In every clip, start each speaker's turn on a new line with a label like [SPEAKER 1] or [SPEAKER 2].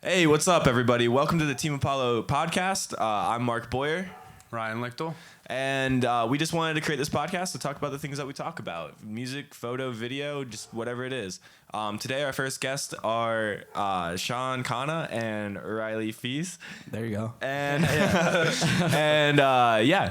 [SPEAKER 1] Hey, what's up, everybody? Welcome to the Team Apollo podcast. I'm Mark Boyer.
[SPEAKER 2] Ryan Lichtel.
[SPEAKER 1] And we just wanted to create this podcast to talk about the things that we talk about. Music, photo, video, just whatever it is. Today, our first guests are Sean Kana and Riley Fees.
[SPEAKER 3] There you go.
[SPEAKER 1] And,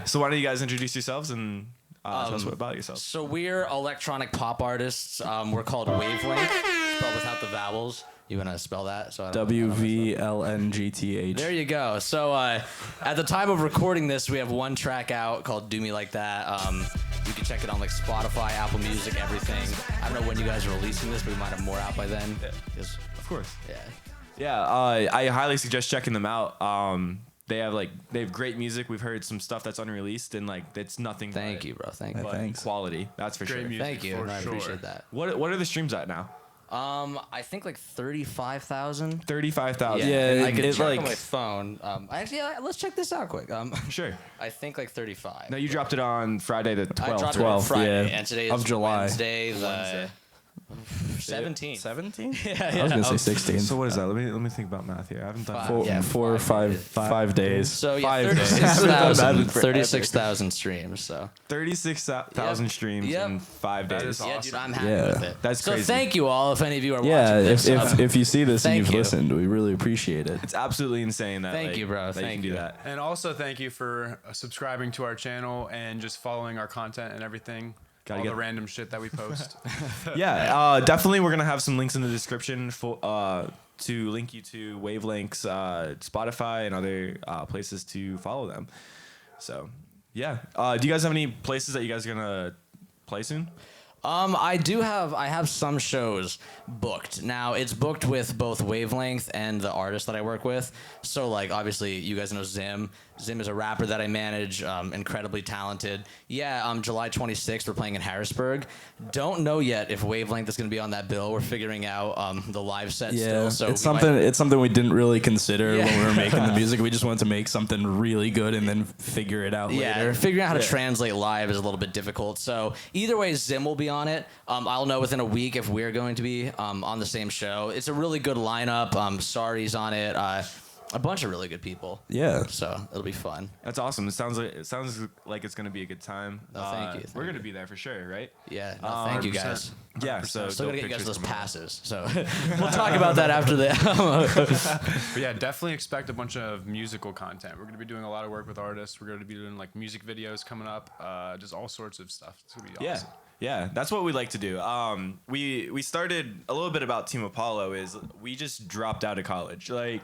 [SPEAKER 1] so why don't you guys introduce yourselves and tell us what about yourselves?
[SPEAKER 4] So we're electronic pop artists. We're called Wavelength, spelled without the vowels. You want to spell that? So
[SPEAKER 3] WVLNGTH.
[SPEAKER 4] There you go. So at the time of recording this, we have one track out called Do Me Like That. You can check it on like Spotify, Apple Music, everything. I don't know when you guys are releasing this, but we might have more out by then.
[SPEAKER 1] Of course.
[SPEAKER 4] Yeah.
[SPEAKER 1] Yeah, I highly suggest checking them out. They have great music. We've heard some stuff that's unreleased, and it's nothing.
[SPEAKER 4] Thank you, bro. Thank you.
[SPEAKER 3] Thanks.
[SPEAKER 1] Quality. That's for
[SPEAKER 2] Great
[SPEAKER 1] sure.
[SPEAKER 2] music.
[SPEAKER 4] Thank you.
[SPEAKER 2] For
[SPEAKER 4] I
[SPEAKER 2] sure.
[SPEAKER 4] appreciate that.
[SPEAKER 1] What are the streams at now?
[SPEAKER 4] I think like 35,000.
[SPEAKER 1] 35,000.
[SPEAKER 3] Yeah,
[SPEAKER 4] I could
[SPEAKER 3] it's
[SPEAKER 4] check
[SPEAKER 3] like-
[SPEAKER 4] on my phone. Let's check this out quick.
[SPEAKER 1] Sure.
[SPEAKER 4] I think like 35.
[SPEAKER 1] No, you dropped it on Friday the 12th.
[SPEAKER 4] I dropped it on
[SPEAKER 3] 12th,
[SPEAKER 4] Friday,
[SPEAKER 3] yeah,
[SPEAKER 4] and today
[SPEAKER 3] of
[SPEAKER 4] is
[SPEAKER 3] July.
[SPEAKER 4] Wednesday, the 17th.
[SPEAKER 3] 17?
[SPEAKER 4] Yeah,
[SPEAKER 3] I was going to say 16.
[SPEAKER 1] So what is that? Let me think about math here. I haven't done
[SPEAKER 4] Five. Yeah,
[SPEAKER 3] Four or five days.
[SPEAKER 4] So yeah,
[SPEAKER 1] 5 days.
[SPEAKER 4] 36,000 streams. So
[SPEAKER 1] 36,000
[SPEAKER 4] Yep.
[SPEAKER 1] streams
[SPEAKER 4] Yep.
[SPEAKER 1] in 5
[SPEAKER 2] That
[SPEAKER 1] days.
[SPEAKER 2] is
[SPEAKER 4] yeah,
[SPEAKER 2] awesome.
[SPEAKER 4] dude, I'm happy
[SPEAKER 3] Yeah.
[SPEAKER 4] with it.
[SPEAKER 1] That's
[SPEAKER 4] so
[SPEAKER 1] crazy.
[SPEAKER 4] thank you all if any of you are
[SPEAKER 3] Yeah,
[SPEAKER 4] watching this.
[SPEAKER 3] if you see this and
[SPEAKER 4] Thank
[SPEAKER 3] you've
[SPEAKER 4] you.
[SPEAKER 3] listened, we really appreciate it.
[SPEAKER 1] It's absolutely insane that
[SPEAKER 4] Thank you, bro.
[SPEAKER 1] that you
[SPEAKER 4] Thank
[SPEAKER 1] can do
[SPEAKER 4] you.
[SPEAKER 1] that.
[SPEAKER 2] And also thank you for subscribing to our channel and just following our content and everything.
[SPEAKER 1] Gotta
[SPEAKER 2] All
[SPEAKER 1] get-
[SPEAKER 2] the random shit that we post.
[SPEAKER 1] Yeah, definitely we're gonna have some links in the description to link you to Wavelength's Spotify and other places to follow them. So yeah, do you guys have any places that you guys are gonna play soon?
[SPEAKER 4] I have some shows booked. Now it's booked with both Wavelength and the artist that I work with. So obviously you guys know Zim. Zim is a rapper that I manage, incredibly talented. Yeah, July 26th we're playing in Harrisburg. Don't know yet if Wavelength is going to be on that bill. We're figuring out the live set
[SPEAKER 3] Yeah,
[SPEAKER 4] still. So
[SPEAKER 3] it's something we didn't really consider
[SPEAKER 4] Yeah.
[SPEAKER 3] when we were making the music. We just wanted to make something really good and then figure it out
[SPEAKER 4] Yeah,
[SPEAKER 3] later.
[SPEAKER 4] figuring out how to translate live is a little bit difficult. So either way, Zim will be on it. I'll know within a week if we're going to be on the same show. It's a really good lineup. Sari's on it. A bunch of really good people.
[SPEAKER 3] Yeah.
[SPEAKER 4] So it'll be fun.
[SPEAKER 1] That's awesome. It sounds like it's gonna be a good time.
[SPEAKER 4] Oh, thank you,
[SPEAKER 1] We're
[SPEAKER 4] thank
[SPEAKER 1] gonna
[SPEAKER 4] you.
[SPEAKER 1] be there for sure, right?
[SPEAKER 4] Yeah. No, thank you
[SPEAKER 2] 100%.
[SPEAKER 4] guys.
[SPEAKER 1] Yeah. So
[SPEAKER 4] Still
[SPEAKER 1] dope
[SPEAKER 4] gotta get you guys
[SPEAKER 1] pictures
[SPEAKER 4] those
[SPEAKER 1] coming out.
[SPEAKER 4] passes. So we'll talk about that after the.
[SPEAKER 2] But yeah, definitely expect a bunch of musical content. We're going to be doing a lot of work with artists. We're going to be doing music videos coming up, just all sorts of stuff. It's going to be
[SPEAKER 1] Yeah.
[SPEAKER 2] awesome.
[SPEAKER 1] Yeah, that's what we like to do. We started a little bit about Team Apollo is we just dropped out of college. We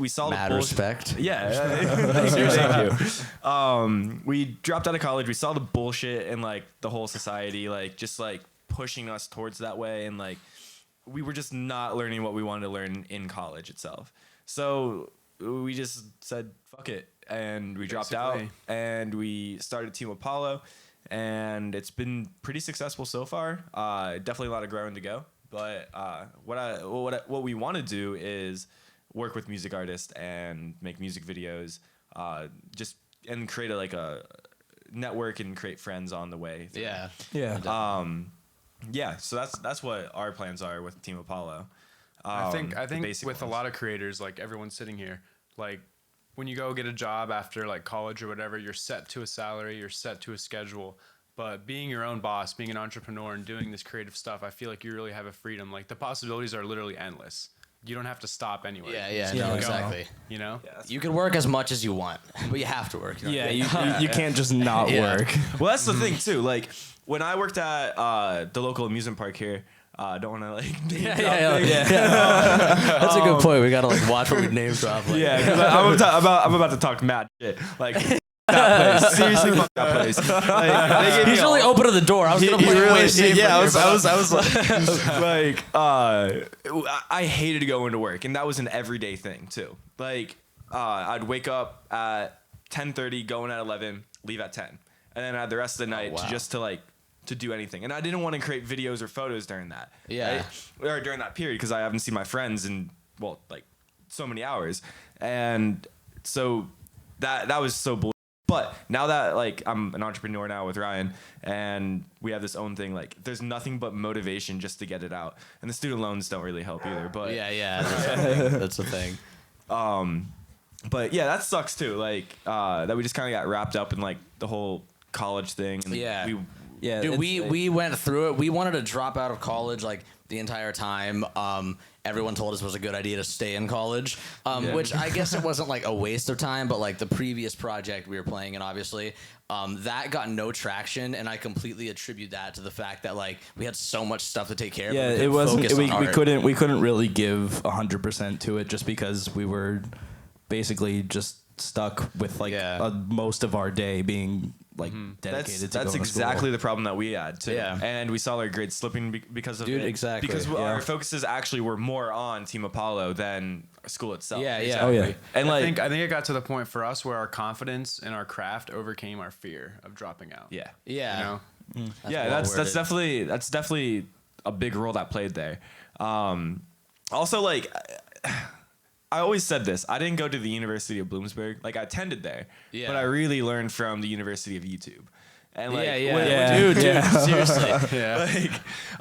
[SPEAKER 1] saw
[SPEAKER 4] Mad
[SPEAKER 1] the bullshit.
[SPEAKER 4] respect.
[SPEAKER 1] Yeah, thank you. We dropped out of college. We saw the bullshit and the whole society just pushing us towards that way, and we were just not learning what we wanted to learn in college itself. So we just said fuck it, and we dropped out,
[SPEAKER 2] Basically.
[SPEAKER 1] and we started Team Apollo, and it's been pretty successful so far. Definitely a lot of growing to go, but what we want to do is work with music artists and make music videos, and create a network and create friends on the way through.
[SPEAKER 4] Yeah.
[SPEAKER 3] Yeah.
[SPEAKER 1] Yeah, so that's what our plans are with Team Apollo.
[SPEAKER 2] I think
[SPEAKER 1] the basic
[SPEAKER 2] with
[SPEAKER 1] ones.
[SPEAKER 2] a lot of creators, everyone sitting here, when you go get a job after college or whatever, you're set to a salary, you're set to a schedule. But being your own boss, being an entrepreneur, and doing this creative stuff, I feel like you really have a freedom. The possibilities are literally endless. You don't have to stop anywhere.
[SPEAKER 4] Yeah.
[SPEAKER 2] Just
[SPEAKER 4] No,
[SPEAKER 2] keep
[SPEAKER 4] exactly.
[SPEAKER 2] going, you know?
[SPEAKER 4] You can work as much as you want, but you have to work.
[SPEAKER 3] Yeah, you can't just not
[SPEAKER 4] Yeah.
[SPEAKER 3] work.
[SPEAKER 1] Well, that's the thing too. When I worked at the local amusement park here, don't want to
[SPEAKER 4] That's a good point. We gotta watch what we name drop.
[SPEAKER 1] Yeah, because I'm about to talk mad shit. That place, seriously, fuck that place. They gave me
[SPEAKER 4] He's
[SPEAKER 1] a-
[SPEAKER 4] really opening the door. I was gonna play it way safer.
[SPEAKER 1] yeah, I hated going to work, and that was an everyday thing too. I'd wake up at 10:30, go in at 11, leave at 10, and then I had the rest of the night
[SPEAKER 4] wow.
[SPEAKER 1] to do anything. And I didn't want to create videos or photos during that.
[SPEAKER 4] Yeah.
[SPEAKER 1] Right? Or during that period, because I haven't seen my friends in so many hours, and so that was so bullshit. But now that like I'm an entrepreneur now with Ryan and we have this own thing, like there's nothing but motivation just to get it out. And the student loans don't really help either. But
[SPEAKER 4] that's the thing.
[SPEAKER 1] But yeah, that sucks too. Like that we just kind of got wrapped up in like the whole college thing. And
[SPEAKER 4] Dude, we went through it. We wanted to drop out of college like the entire time. Everyone told us it was a good idea to stay in college, which I guess it wasn't like a waste of time, but like the previous project we were playing in, obviously, that got no traction, and I completely attribute that to the fact that like we had so much stuff to take care of.
[SPEAKER 3] Yeah, it wasn't. We couldn't really give 100% to it just because we were basically just stuck with like most of our day being like dedicated to
[SPEAKER 1] that's
[SPEAKER 3] going
[SPEAKER 1] exactly
[SPEAKER 3] to school.
[SPEAKER 1] the problem that we had too.
[SPEAKER 4] Yeah.
[SPEAKER 1] And we saw our grades slipping because of it.
[SPEAKER 3] Exactly.
[SPEAKER 1] Because our focuses actually were more on Team Apollo than school itself.
[SPEAKER 4] Yeah,
[SPEAKER 1] exactly.
[SPEAKER 3] Oh yeah.
[SPEAKER 1] And
[SPEAKER 2] I think it got to the point for us where our confidence in our craft overcame our fear of dropping out.
[SPEAKER 1] Yeah.
[SPEAKER 4] Yeah.
[SPEAKER 2] You know?
[SPEAKER 1] That's definitely a big role that played there. Also, like, I always said this. I didn't go to the University of Bloomsburg. Like, I attended there, but I really learned from the University of YouTube. And like,
[SPEAKER 4] dude, seriously.
[SPEAKER 1] Like,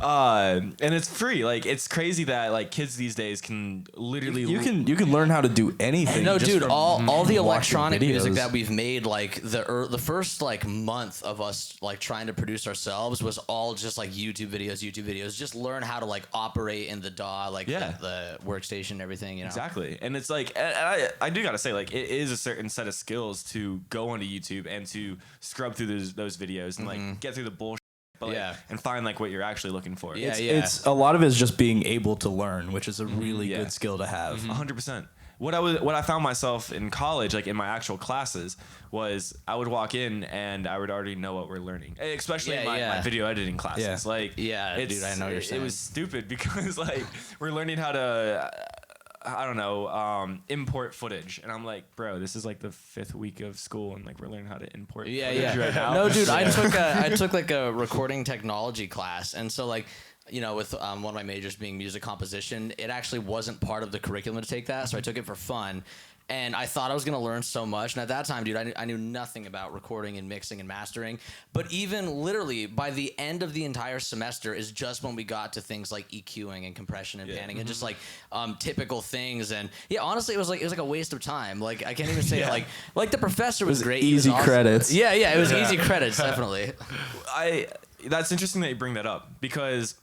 [SPEAKER 1] and it's free. Like, it's crazy that like kids these days can literally
[SPEAKER 3] You can learn how to do anything.
[SPEAKER 4] No,
[SPEAKER 3] just
[SPEAKER 4] dude,
[SPEAKER 3] from
[SPEAKER 4] all the
[SPEAKER 3] watching
[SPEAKER 4] electronic music
[SPEAKER 3] videos.
[SPEAKER 4] that we've made, like the first like month of us like trying to produce ourselves was all just like YouTube videos. Just learn how to like operate in the DAW, like the workstation, and everything. You know
[SPEAKER 1] Exactly, and it's like and I do gotta say like it is a certain set of skills to go onto YouTube and to scrub through those videos and like get through the bullshit. But, like, and find like what you're actually looking for.
[SPEAKER 3] It's a lot of it is just being able to learn, which is a really good skill to have.
[SPEAKER 1] 100%. What I found myself in college, like in my actual classes, was I would walk in and I would already know what we're learning, especially in my video editing classes. Like,
[SPEAKER 4] dude, I know what you're saying.
[SPEAKER 1] It was stupid because like we're learning how to. I don't know, import footage. And I'm like, bro, this is like the 5th week of school and like we're learning how to import footage right now.
[SPEAKER 4] No, dude, I took like a recording technology class. And so like, you know, with one of my majors being music composition, it actually wasn't part of the curriculum to take that. So I took it for fun. And I thought I was going to learn so much. And at that time, dude, I knew nothing about recording and mixing and mastering. But even literally by the end of the entire semester is just when we got to things like EQing and compression and panning and just like typical things. And yeah, honestly, it was like a waste of time. Like I can't even say like the professor was great.
[SPEAKER 3] Easy credits.
[SPEAKER 4] Yeah, it was easy credits, definitely.
[SPEAKER 1] That's interesting that you bring that up because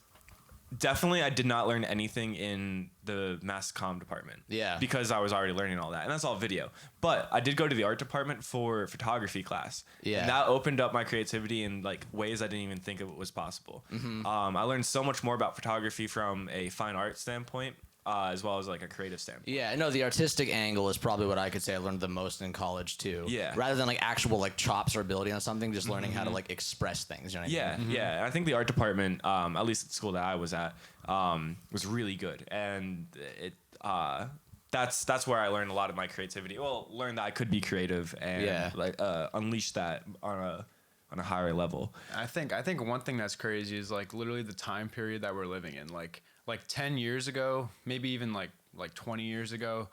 [SPEAKER 1] definitely I did not learn anything in the mass comm department. Yeah. Because I was already learning all that. And that's all video. But I did go to the art department for photography class. Yeah. And that opened up my creativity in like ways I didn't even think it was possible. I learned so much more about photography from a fine art standpoint. As well as like a creative standpoint.
[SPEAKER 4] Yeah, no, the artistic angle is probably what I could say I learned the most in college too. Yeah. Rather than like actual like chops or ability on something, just learning how to like express things. You know what I mean?
[SPEAKER 1] Yeah. And I think the art department, at least at the school that I was at, was really good. And it that's where I learned a lot of my creativity. Well, learned that I could be creative and like unleash that on a higher level.
[SPEAKER 2] I think one thing that's crazy is like literally the time period that we're living in. Like 10 years ago, maybe even like 20 years ago,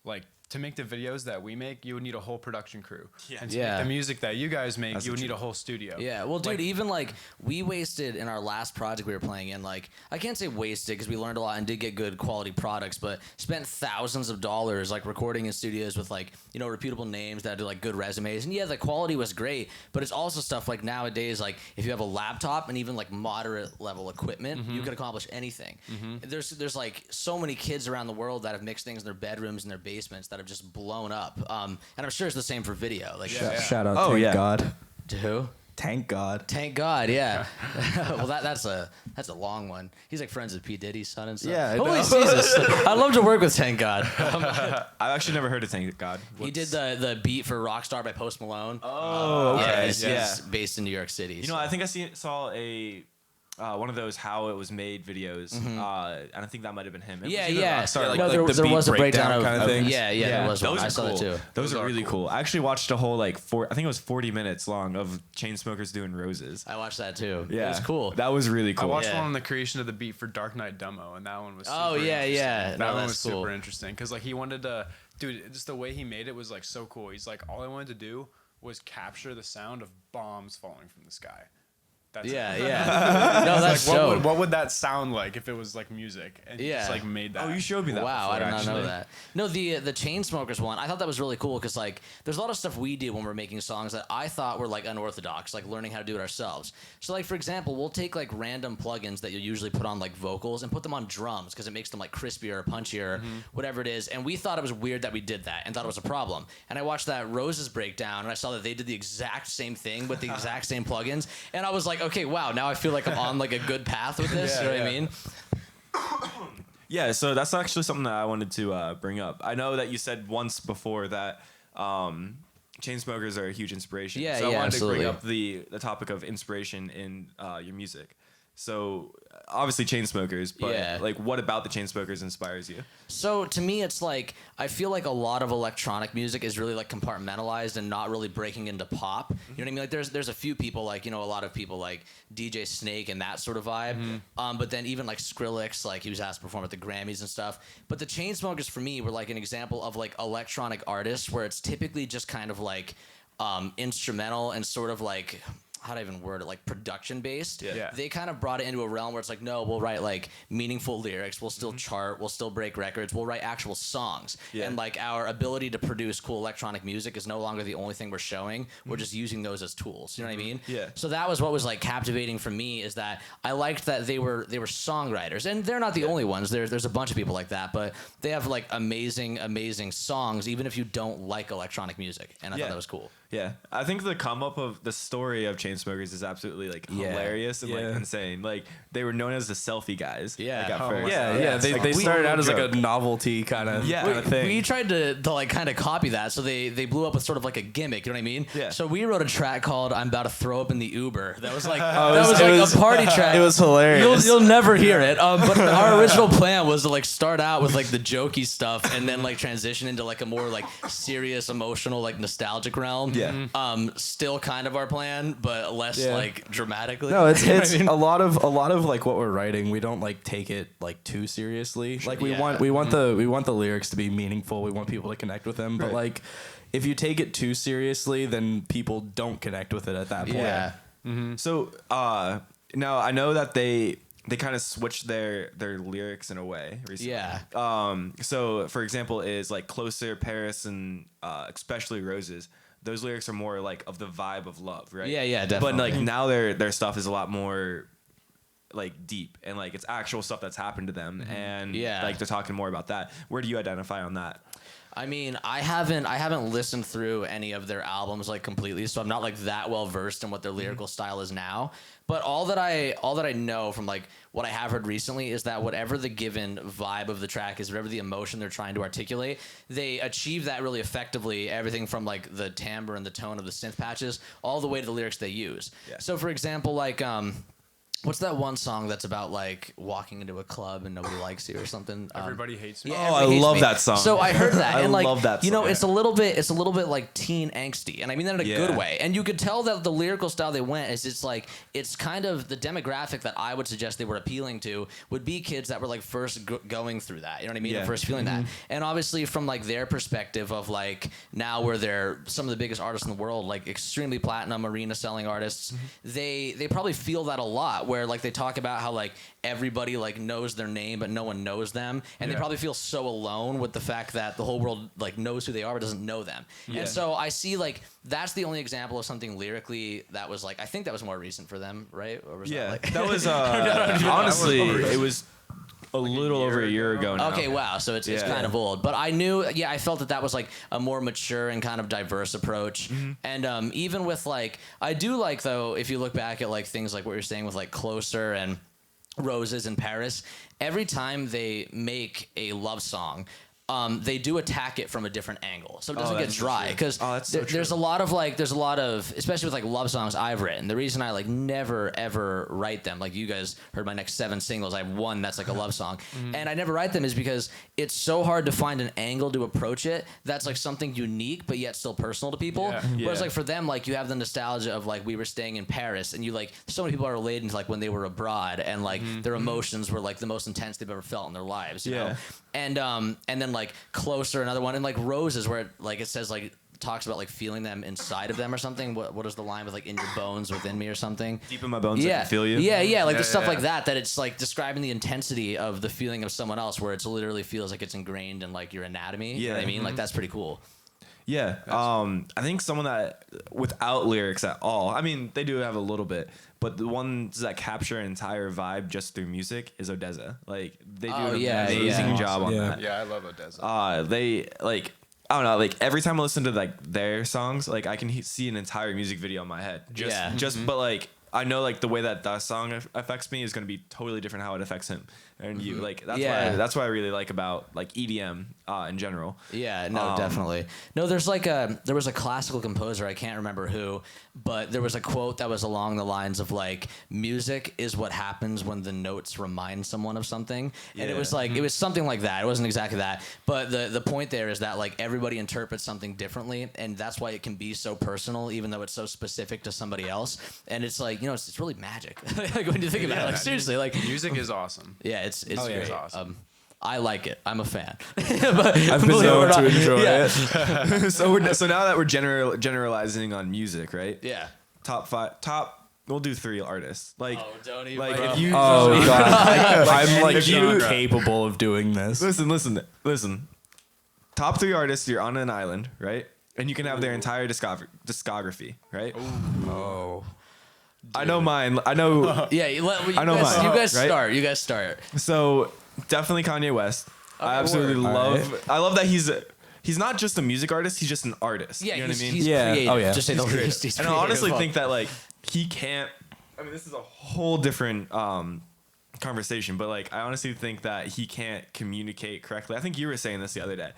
[SPEAKER 2] like to make the videos that we make, you would need a whole production crew. Yeah. And to make the music that you guys make, you would need a whole studio.
[SPEAKER 4] Yeah. Well, dude, even like we wasted in our last project we were playing in, like I can't say wasted because we learned a lot and did get good quality products, but spent thousands of dollars like recording in studios with like, you know, reputable names that do like good resumes. And yeah, the quality was great, but it's also stuff like nowadays, like if you have a laptop and even like moderate level equipment, you could accomplish anything. There's like so many kids around the world that have mixed things in their bedrooms and their basements that have just blown up. And I'm sure it's the same for video. Like
[SPEAKER 3] shout out Tank God.
[SPEAKER 4] To who?
[SPEAKER 3] Tank God.
[SPEAKER 4] Tank God, yeah. Well, that's a long one. He's like friends with P. Diddy's son and stuff.
[SPEAKER 3] Yeah.
[SPEAKER 4] Holy Jesus. I'd love to work with Tank God.
[SPEAKER 1] I've actually never heard of Tank God.
[SPEAKER 4] He did the beat for Rockstar by Post Malone.
[SPEAKER 1] Oh, okay.
[SPEAKER 4] He's based in New York City.
[SPEAKER 1] You know, I think I saw a one of those how it was made videos, and I think that might have been him.
[SPEAKER 4] Sorry,
[SPEAKER 3] like,
[SPEAKER 4] no,
[SPEAKER 3] like
[SPEAKER 4] there was a breakdown of
[SPEAKER 3] kind of things.
[SPEAKER 4] There was one.
[SPEAKER 1] Those
[SPEAKER 4] I
[SPEAKER 1] are
[SPEAKER 4] saw
[SPEAKER 1] cool.
[SPEAKER 4] that too.
[SPEAKER 1] Those are really cool. I actually watched a whole like I think it was 40 minutes long of Chainsmokers doing Roses.
[SPEAKER 4] I watched that too.
[SPEAKER 1] Yeah,
[SPEAKER 4] it was cool.
[SPEAKER 1] That was really cool.
[SPEAKER 2] I watched one on the creation of the beat for Dark Knight Demo, and that one was super
[SPEAKER 4] yeah.
[SPEAKER 2] That one was super interesting because like he wanted to, dude, just the way he made it was like so cool. He's like, all I wanted to do was capture the sound of bombs falling from the sky. That's
[SPEAKER 4] Yeah,
[SPEAKER 2] it.
[SPEAKER 4] yeah. No, that's
[SPEAKER 2] like,
[SPEAKER 4] dope.
[SPEAKER 2] what would that sound like if it was like music and you just
[SPEAKER 4] Yeah.
[SPEAKER 2] like made that?
[SPEAKER 1] Oh, you showed me that.
[SPEAKER 4] Wow,
[SPEAKER 1] before,
[SPEAKER 4] I did not know
[SPEAKER 1] actually.
[SPEAKER 4] that. No, the Chainsmokers one, I thought that was really cool because like there's a lot of stuff we do when we're making songs that I thought were like unorthodox, like learning how to do it ourselves. So like for example, we'll take like random plugins that you usually put on like vocals and put them on drums because it makes them like crispier or punchier, whatever it is. And we thought it was weird that we did that and thought it was a problem. And I watched that Roses breakdown and I saw that they did the exact same thing with the exact same plugins. And I was like, okay, wow, now I feel like I'm on like a good path with this.
[SPEAKER 2] Yeah,
[SPEAKER 4] You know what
[SPEAKER 2] yeah.
[SPEAKER 4] I mean?
[SPEAKER 1] Yeah, so that's actually something that I wanted to bring up. I know that you said once before that Chainsmokers are a huge inspiration.
[SPEAKER 4] Yeah,
[SPEAKER 1] so I
[SPEAKER 4] yeah,
[SPEAKER 1] wanted
[SPEAKER 4] absolutely.
[SPEAKER 1] to bring up the topic of inspiration in your music. So obviously Chainsmokers, but
[SPEAKER 4] Yeah.
[SPEAKER 1] like what about the Chainsmokers inspires you?
[SPEAKER 4] So to me, it's like I feel like a lot of electronic music is really like compartmentalized and not really breaking into pop. You know what I mean? Like there's a few people like a lot of people like DJ Snake and that sort of vibe. But then even like Skrillex, like he was asked to perform at the Grammys and stuff. But the Chainsmokers for me were like an example of like electronic artists where it's typically just kind of like instrumental and sort of like. How do I even word it? Like production based.
[SPEAKER 2] Yeah.
[SPEAKER 4] They kind of brought it into a realm where it's like, no, we'll write like meaningful lyrics. We'll still chart. We'll still break records. We'll write actual songs.
[SPEAKER 1] Yeah.
[SPEAKER 4] And like our ability to produce cool electronic music is no longer the only thing we're showing. We're just using those as tools. You know what I mean?
[SPEAKER 1] Yeah.
[SPEAKER 4] So that was what was like captivating for me is that I liked that they were songwriters, and they're not the only ones. There's a bunch of people like that, but they have like amazing songs, even if you don't like electronic music. And I thought that was cool.
[SPEAKER 1] Yeah, I think the come up of the story of Chainsmokers is absolutely like
[SPEAKER 4] Yeah.
[SPEAKER 1] hilarious and
[SPEAKER 3] Yeah.
[SPEAKER 1] like insane. Like they were known as the selfie guys.
[SPEAKER 4] Yeah.
[SPEAKER 1] like, at
[SPEAKER 2] Oh,
[SPEAKER 1] first.
[SPEAKER 3] Yeah,
[SPEAKER 1] it's like
[SPEAKER 3] they
[SPEAKER 1] a
[SPEAKER 3] started
[SPEAKER 1] cool
[SPEAKER 3] out as like
[SPEAKER 1] joke.
[SPEAKER 3] a novelty kind of thing.
[SPEAKER 4] We tried to like kind of copy that, so they blew up with sort of like a gimmick. You know what I mean?
[SPEAKER 1] Yeah.
[SPEAKER 4] So we wrote a track called "I'm About to Throw Up in the Uber." That was like
[SPEAKER 3] it
[SPEAKER 4] a party track.
[SPEAKER 3] It was hilarious.
[SPEAKER 4] You'll never hear it. But our original plan was to like start out with like the jokey stuff and then like transition into like a more like serious, emotional, like nostalgic realm.
[SPEAKER 1] Yeah.
[SPEAKER 4] Still kind of our plan, but less
[SPEAKER 3] Yeah.
[SPEAKER 4] like dramatically.
[SPEAKER 3] No, it's
[SPEAKER 4] You know what I mean?
[SPEAKER 3] a lot of like what we're writing. We don't like take it like too seriously. Like we
[SPEAKER 4] Yeah.
[SPEAKER 3] want the lyrics to be meaningful. We want people to connect with them. But
[SPEAKER 1] Right.
[SPEAKER 3] like if you take it too seriously, then people don't connect with it at that point.
[SPEAKER 4] Yeah.
[SPEAKER 1] So now I know that they kind of switched their lyrics in a way recently.
[SPEAKER 4] Yeah.
[SPEAKER 1] So for example, is like Closer, Paris, and especially Roses. Those lyrics are more like of the vibe of love, right?
[SPEAKER 4] Yeah,
[SPEAKER 1] But
[SPEAKER 4] definitely.
[SPEAKER 1] like now their stuff is a lot more like deep and like it's actual stuff that's happened to them, and
[SPEAKER 4] Yeah.
[SPEAKER 1] like they're talking more about that. Where do you identify on that?
[SPEAKER 4] I mean, I haven't listened through any of their albums like completely, so I'm not like that well versed in what their lyrical style is now. But all that I know from like what I have heard recently is that whatever the given vibe of the track is, whatever the emotion they're trying to articulate, they achieve that really effectively. Everything from like the timbre and the tone of the synth patches, all the way to the lyrics they use.
[SPEAKER 1] Yeah.
[SPEAKER 4] So for example, like what's that one song that's about like walking into a club and nobody likes you or something?
[SPEAKER 2] Everybody hates me.
[SPEAKER 1] Oh,
[SPEAKER 4] everybody
[SPEAKER 1] I
[SPEAKER 4] hates
[SPEAKER 1] love
[SPEAKER 4] me.
[SPEAKER 1] that song.
[SPEAKER 4] So I heard that,
[SPEAKER 1] I
[SPEAKER 4] and like,
[SPEAKER 1] love that
[SPEAKER 4] you know,
[SPEAKER 1] song.
[SPEAKER 4] it's a little bit like teen angsty, and I mean that in a
[SPEAKER 1] Yeah.
[SPEAKER 4] good way. And you could tell that the lyrical style they went is it's kind of the demographic that I would suggest they were appealing to would be kids that were like first going through that. You know what I mean?
[SPEAKER 1] Yeah.
[SPEAKER 4] And first feeling that, and obviously from like their perspective of like now where they're some of the biggest artists in the world, like extremely platinum arena selling artists, they probably feel that a lot. Where like they talk about how like everybody like knows their name but no one knows them, and they
[SPEAKER 1] Yeah.
[SPEAKER 4] probably feel so alone with the fact that the whole world like knows who they are but doesn't know them. And so I see like that's the only example of something lyrically that was like I think that was more recent for them, right? Or was
[SPEAKER 1] Yeah,
[SPEAKER 4] that like
[SPEAKER 1] that was honestly it was a little over a year ago now.
[SPEAKER 4] Okay, wow. So it's
[SPEAKER 1] Yeah.
[SPEAKER 4] kind of old, but I knew. Yeah, I felt that was like a more mature and kind of diverse approach. And even with like, I do like though, if you look back at like things like what you're saying with like Closer and Roses in Paris, every time they make a love song, they do attack it from a different angle, so it doesn't get
[SPEAKER 1] that's so
[SPEAKER 4] dry.
[SPEAKER 1] true.
[SPEAKER 4] Because
[SPEAKER 1] Oh, that's so
[SPEAKER 4] there's a lot of, especially with like love songs I've written. The reason I like never ever write them, like you guys heard my next 7 singles, I have one that's like a love song, and I never write them is because it's so hard to find an angle to approach it that's like something unique but yet still personal to people.
[SPEAKER 2] Yeah.
[SPEAKER 4] Whereas
[SPEAKER 1] Yeah.
[SPEAKER 4] like for them, like you have the nostalgia of like we were staying in Paris, and you like so many people are relating to like when they were abroad, and like their emotions were like the most intense they've ever felt in their lives. You know? And then like Closer, another one, and like Roses, where it, like it says like talks about like feeling them inside of them or something. What is the line with like in your bones within me or something?
[SPEAKER 1] Deep in my bones, I can feel you.
[SPEAKER 4] Yeah, like the stuff like that. That it's like describing the intensity of the feeling of someone else, where it's literally feels like it's ingrained in like your anatomy. You know what I mean? Like that's pretty cool.
[SPEAKER 1] Yeah, I think someone that without lyrics at all. I mean, they do have a little bit, but the ones that capture an entire vibe just through music is Odessa. Like they do an amazing job on that.
[SPEAKER 2] Yeah, I love Odessa.
[SPEAKER 1] They like I don't know. Like every time I listen to like their songs, like I can see an entire music video in my head. But like I know like the way that song affects me is going to be totally different how it affects him and you. Like that's what I really like about like EDM in general.
[SPEAKER 4] Yeah, no, definitely. No, there was a classical composer, I can't remember who, but there was a quote that was along the lines of like, music is what happens when the notes remind someone of something. And it was like, it was something like that. It wasn't exactly that. But the point there is that like everybody interprets something differently, and that's why it can be so personal, even though it's so specific to somebody else. And it's like, you know, it's really magic. Like when you think about it, like seriously, like
[SPEAKER 2] music is awesome.
[SPEAKER 4] Yeah, it's great.
[SPEAKER 2] Awesome.
[SPEAKER 4] I like it. I'm a fan.
[SPEAKER 3] I've been known to enjoy it.
[SPEAKER 1] So now that we're generalizing on music, right?
[SPEAKER 4] Yeah.
[SPEAKER 1] Top. We'll do 3 artists. Like,
[SPEAKER 4] don't even.
[SPEAKER 1] like if you.
[SPEAKER 3] Oh god, I'm like
[SPEAKER 1] you-
[SPEAKER 3] incapable of doing this.
[SPEAKER 1] Listen. Top 3 artists. You're on an island, right? And you can have their entire discography, right?
[SPEAKER 3] Oh.
[SPEAKER 1] I know mine. I know.
[SPEAKER 4] Yeah,
[SPEAKER 1] I know mine.
[SPEAKER 4] You guys
[SPEAKER 1] right?
[SPEAKER 4] start. You guys start.
[SPEAKER 1] So definitely Kanye West. I absolutely love.
[SPEAKER 3] Right.
[SPEAKER 1] I love that he's not just a music artist. He's just an artist.
[SPEAKER 4] Yeah,
[SPEAKER 1] you know what I mean?
[SPEAKER 4] He's
[SPEAKER 3] Yeah.
[SPEAKER 4] creative.
[SPEAKER 3] Oh, yeah.
[SPEAKER 4] Just say the least. He's
[SPEAKER 1] And I
[SPEAKER 4] creative
[SPEAKER 1] honestly
[SPEAKER 4] as well.
[SPEAKER 1] think that like he can't. I mean, this is a whole different conversation, but like I honestly think that he can't communicate correctly. I think you were saying this the other day.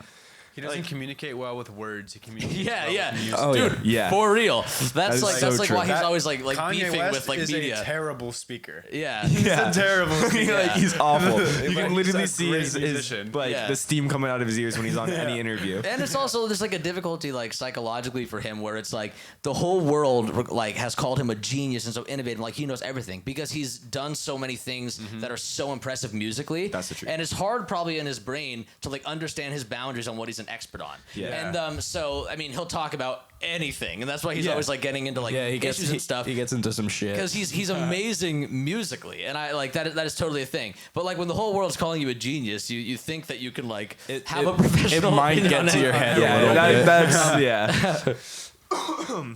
[SPEAKER 2] He doesn't communicate well with words. He communicates
[SPEAKER 4] Yeah,
[SPEAKER 2] well
[SPEAKER 4] yeah.
[SPEAKER 2] with music.
[SPEAKER 3] Oh,
[SPEAKER 4] Dude,
[SPEAKER 1] yeah.
[SPEAKER 4] for real. That's
[SPEAKER 1] is
[SPEAKER 4] like
[SPEAKER 1] so true.
[SPEAKER 4] why he's
[SPEAKER 2] That-
[SPEAKER 4] always like
[SPEAKER 2] Kanye
[SPEAKER 4] beefing
[SPEAKER 2] West
[SPEAKER 4] with like
[SPEAKER 2] is
[SPEAKER 4] media.
[SPEAKER 2] a terrible speaker.
[SPEAKER 4] Yeah.
[SPEAKER 1] Yeah.
[SPEAKER 2] He's a terrible speaker.
[SPEAKER 1] Like he's awful. You can
[SPEAKER 2] he's
[SPEAKER 1] literally
[SPEAKER 2] a
[SPEAKER 1] see
[SPEAKER 2] great
[SPEAKER 1] his
[SPEAKER 2] musician.
[SPEAKER 1] like
[SPEAKER 4] Yeah.
[SPEAKER 1] the steam coming out of his ears when he's on any interview.
[SPEAKER 4] And it's also there's like a difficulty like psychologically for him where it's like the whole world like has called him a genius and so innovative, like he knows everything because he's done so many things that are so impressive musically.
[SPEAKER 1] That's the truth.
[SPEAKER 4] And it's hard probably in his brain to like understand his boundaries on what he's an expert on.
[SPEAKER 1] Yeah.
[SPEAKER 4] And so I mean he'll talk about anything, and that's why he's
[SPEAKER 1] Yeah.
[SPEAKER 4] always like getting into like
[SPEAKER 3] Yeah, he gets
[SPEAKER 4] issues and stuff.
[SPEAKER 3] He gets into some shit.
[SPEAKER 4] Because he's amazing musically, and I like that. That is totally a thing. But like when the whole world's calling you a genius, you think that you can like have a professional.
[SPEAKER 3] It might
[SPEAKER 4] opinion on
[SPEAKER 3] get to
[SPEAKER 4] it.
[SPEAKER 3] your head a
[SPEAKER 1] Yeah,
[SPEAKER 3] little bit.
[SPEAKER 1] that's yeah.